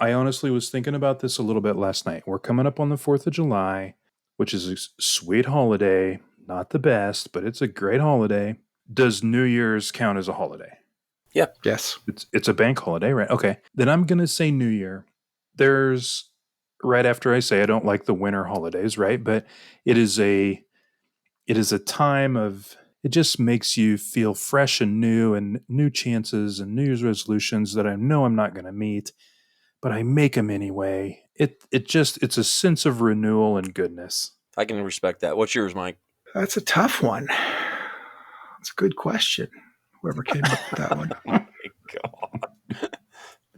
honestly was thinking about this a little bit last night. We're coming up on the 4th of July, which is a sweet holiday. Not the best, but it's a great holiday. Does New Year's count as a holiday? Yeah. Yes. It's a bank holiday, right? Okay. Then I'm going to say New Year. There's, right after I say I don't like the winter holidays, right? But it is a time of, it just makes you feel fresh and new chances and New Year's resolutions that I know I'm not going to meet, but I make them anyway. It's a sense of renewal and goodness. I can respect that. What's yours, Mike? That's a tough one. That's a good question. Whoever came up with that one. Oh my God.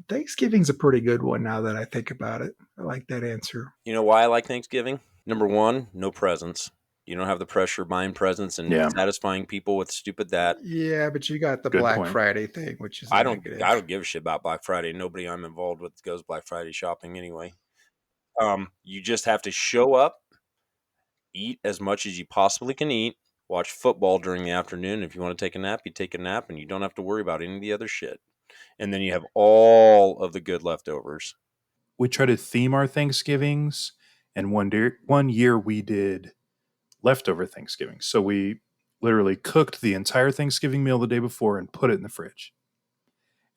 Thanksgiving's a pretty good one now that I think about it. I like that answer. You know why I like Thanksgiving? Number one, no presents. You don't have the pressure of buying presents and satisfying people with stupid that. Yeah, but you got the Black Friday thing, which is I don't give a shit about Black Friday. Nobody I'm involved with goes Black Friday shopping anyway. You just have to show up, eat as much as you possibly can eat, watch football during the afternoon. If you want to take a nap, you take a nap, and you don't have to worry about any of the other shit. And then you have all of the good leftovers. We try to theme our Thanksgivings, and one year we did leftover Thanksgiving. So we literally cooked the entire Thanksgiving meal the day before and put it in the fridge.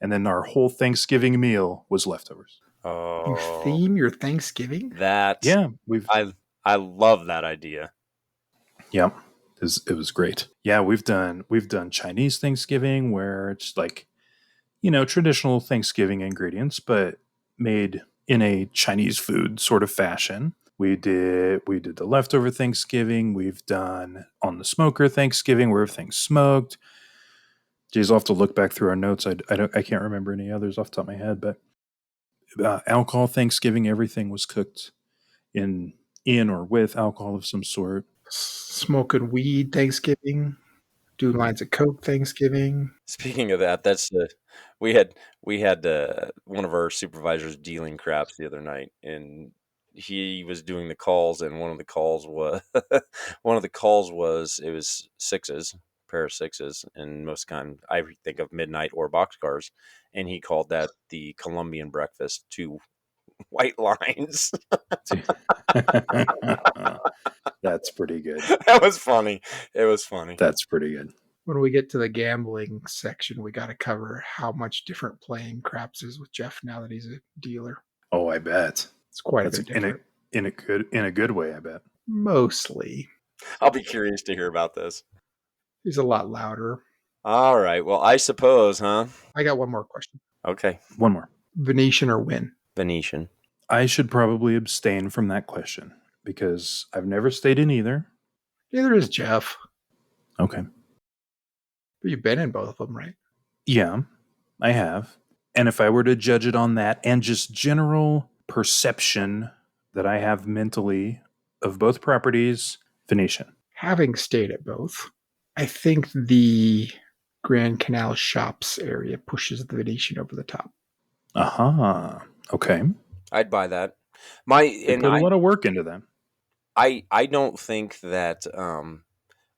And then our whole Thanksgiving meal was leftovers. Oh, you theme your Thanksgiving? I love that idea. Yeah, it was great. Yeah, we've done Chinese Thanksgiving where it's like, traditional Thanksgiving ingredients, but made in a Chinese food sort of fashion. We did the leftover Thanksgiving. We've done on the smoker Thanksgiving where everything's smoked. Geez, I'll have to look back through our notes. I can't remember any others off the top of my head, but alcohol Thanksgiving, everything was cooked in or with alcohol of some sort. Smoking weed Thanksgiving, doing lines of coke Thanksgiving. Speaking of that, we had one of our supervisors dealing craps the other night, and he was doing the calls, and one of the calls was it was sixes pair of sixes, and most time I think of midnight or boxcars, and he called that the Colombian breakfast, 2 white lines. That's pretty good. That was funny. It was funny. That's pretty good. When we get to the gambling section, we got to cover how much different playing craps is with Geoff now that he's a dealer. Oh, I bet. It's quite That's a bit different. in a good way, I bet. Mostly. I'll be curious to hear about this. He's a lot louder. All right. Well, I suppose, huh? I got one more question. Okay. One more. Venetian or Wynn? Venetian. I should probably abstain from that question because I've never stayed in either. Neither is Geoff. Okay. But you've been in both of them, right? Yeah, I have. And if I were to judge it on that and just general perception that I have mentally of both properties, Venetian. Having stayed at both, I think the Grand Canal Shops area pushes the Venetian over the top. Aha. Okay. I'd buy that. They put a lot of work into that. I don't think that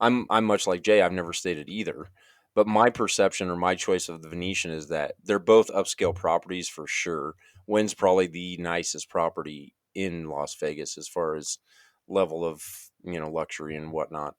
I'm much like Jay. I've never stayed at either, but my perception or my choice of the Venetian is that they're both upscale properties for sure. Wynn's probably the nicest property in Las Vegas as far as level of luxury and whatnot.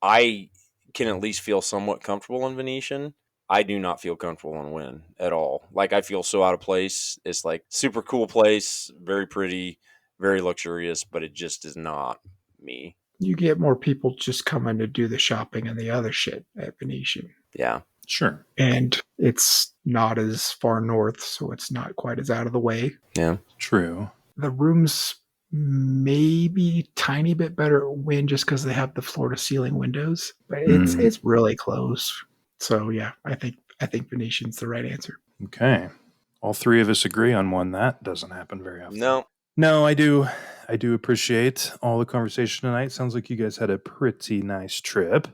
I can at least feel somewhat comfortable in Venetian. I do not feel comfortable in Wynn at all. Like, I feel so out of place. It's like super cool place, very pretty, very luxurious, but it just is not me. You get more people just coming to do the shopping and the other shit at Venetian. Yeah. Sure. And it's not as far north, so it's not quite as out of the way. Yeah. True. The rooms maybe tiny bit better at Wynn just because they have the floor-to-ceiling windows, but it's really close. So yeah, I think Venetian's the right answer. Okay. All three of us agree on one. That doesn't happen very often. No, I do appreciate all the conversation tonight. Sounds like you guys had a pretty nice trip.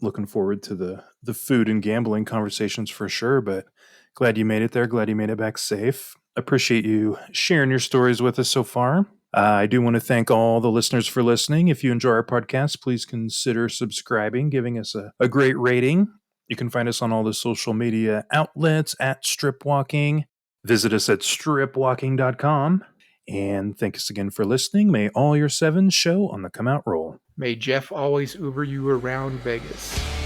Looking forward to the food and gambling conversations for sure, but glad you made it there. Glad you made it back safe. Appreciate you sharing your stories with us so far. I do want to thank all the listeners for listening. If you enjoy our podcast, please consider subscribing, giving us a great rating. You can find us on all the social media outlets at Stripwalking. Visit us at stripwalking.com. And thanks again for listening. May all your sevens show on the come out roll. May Geoff always Uber you around Vegas.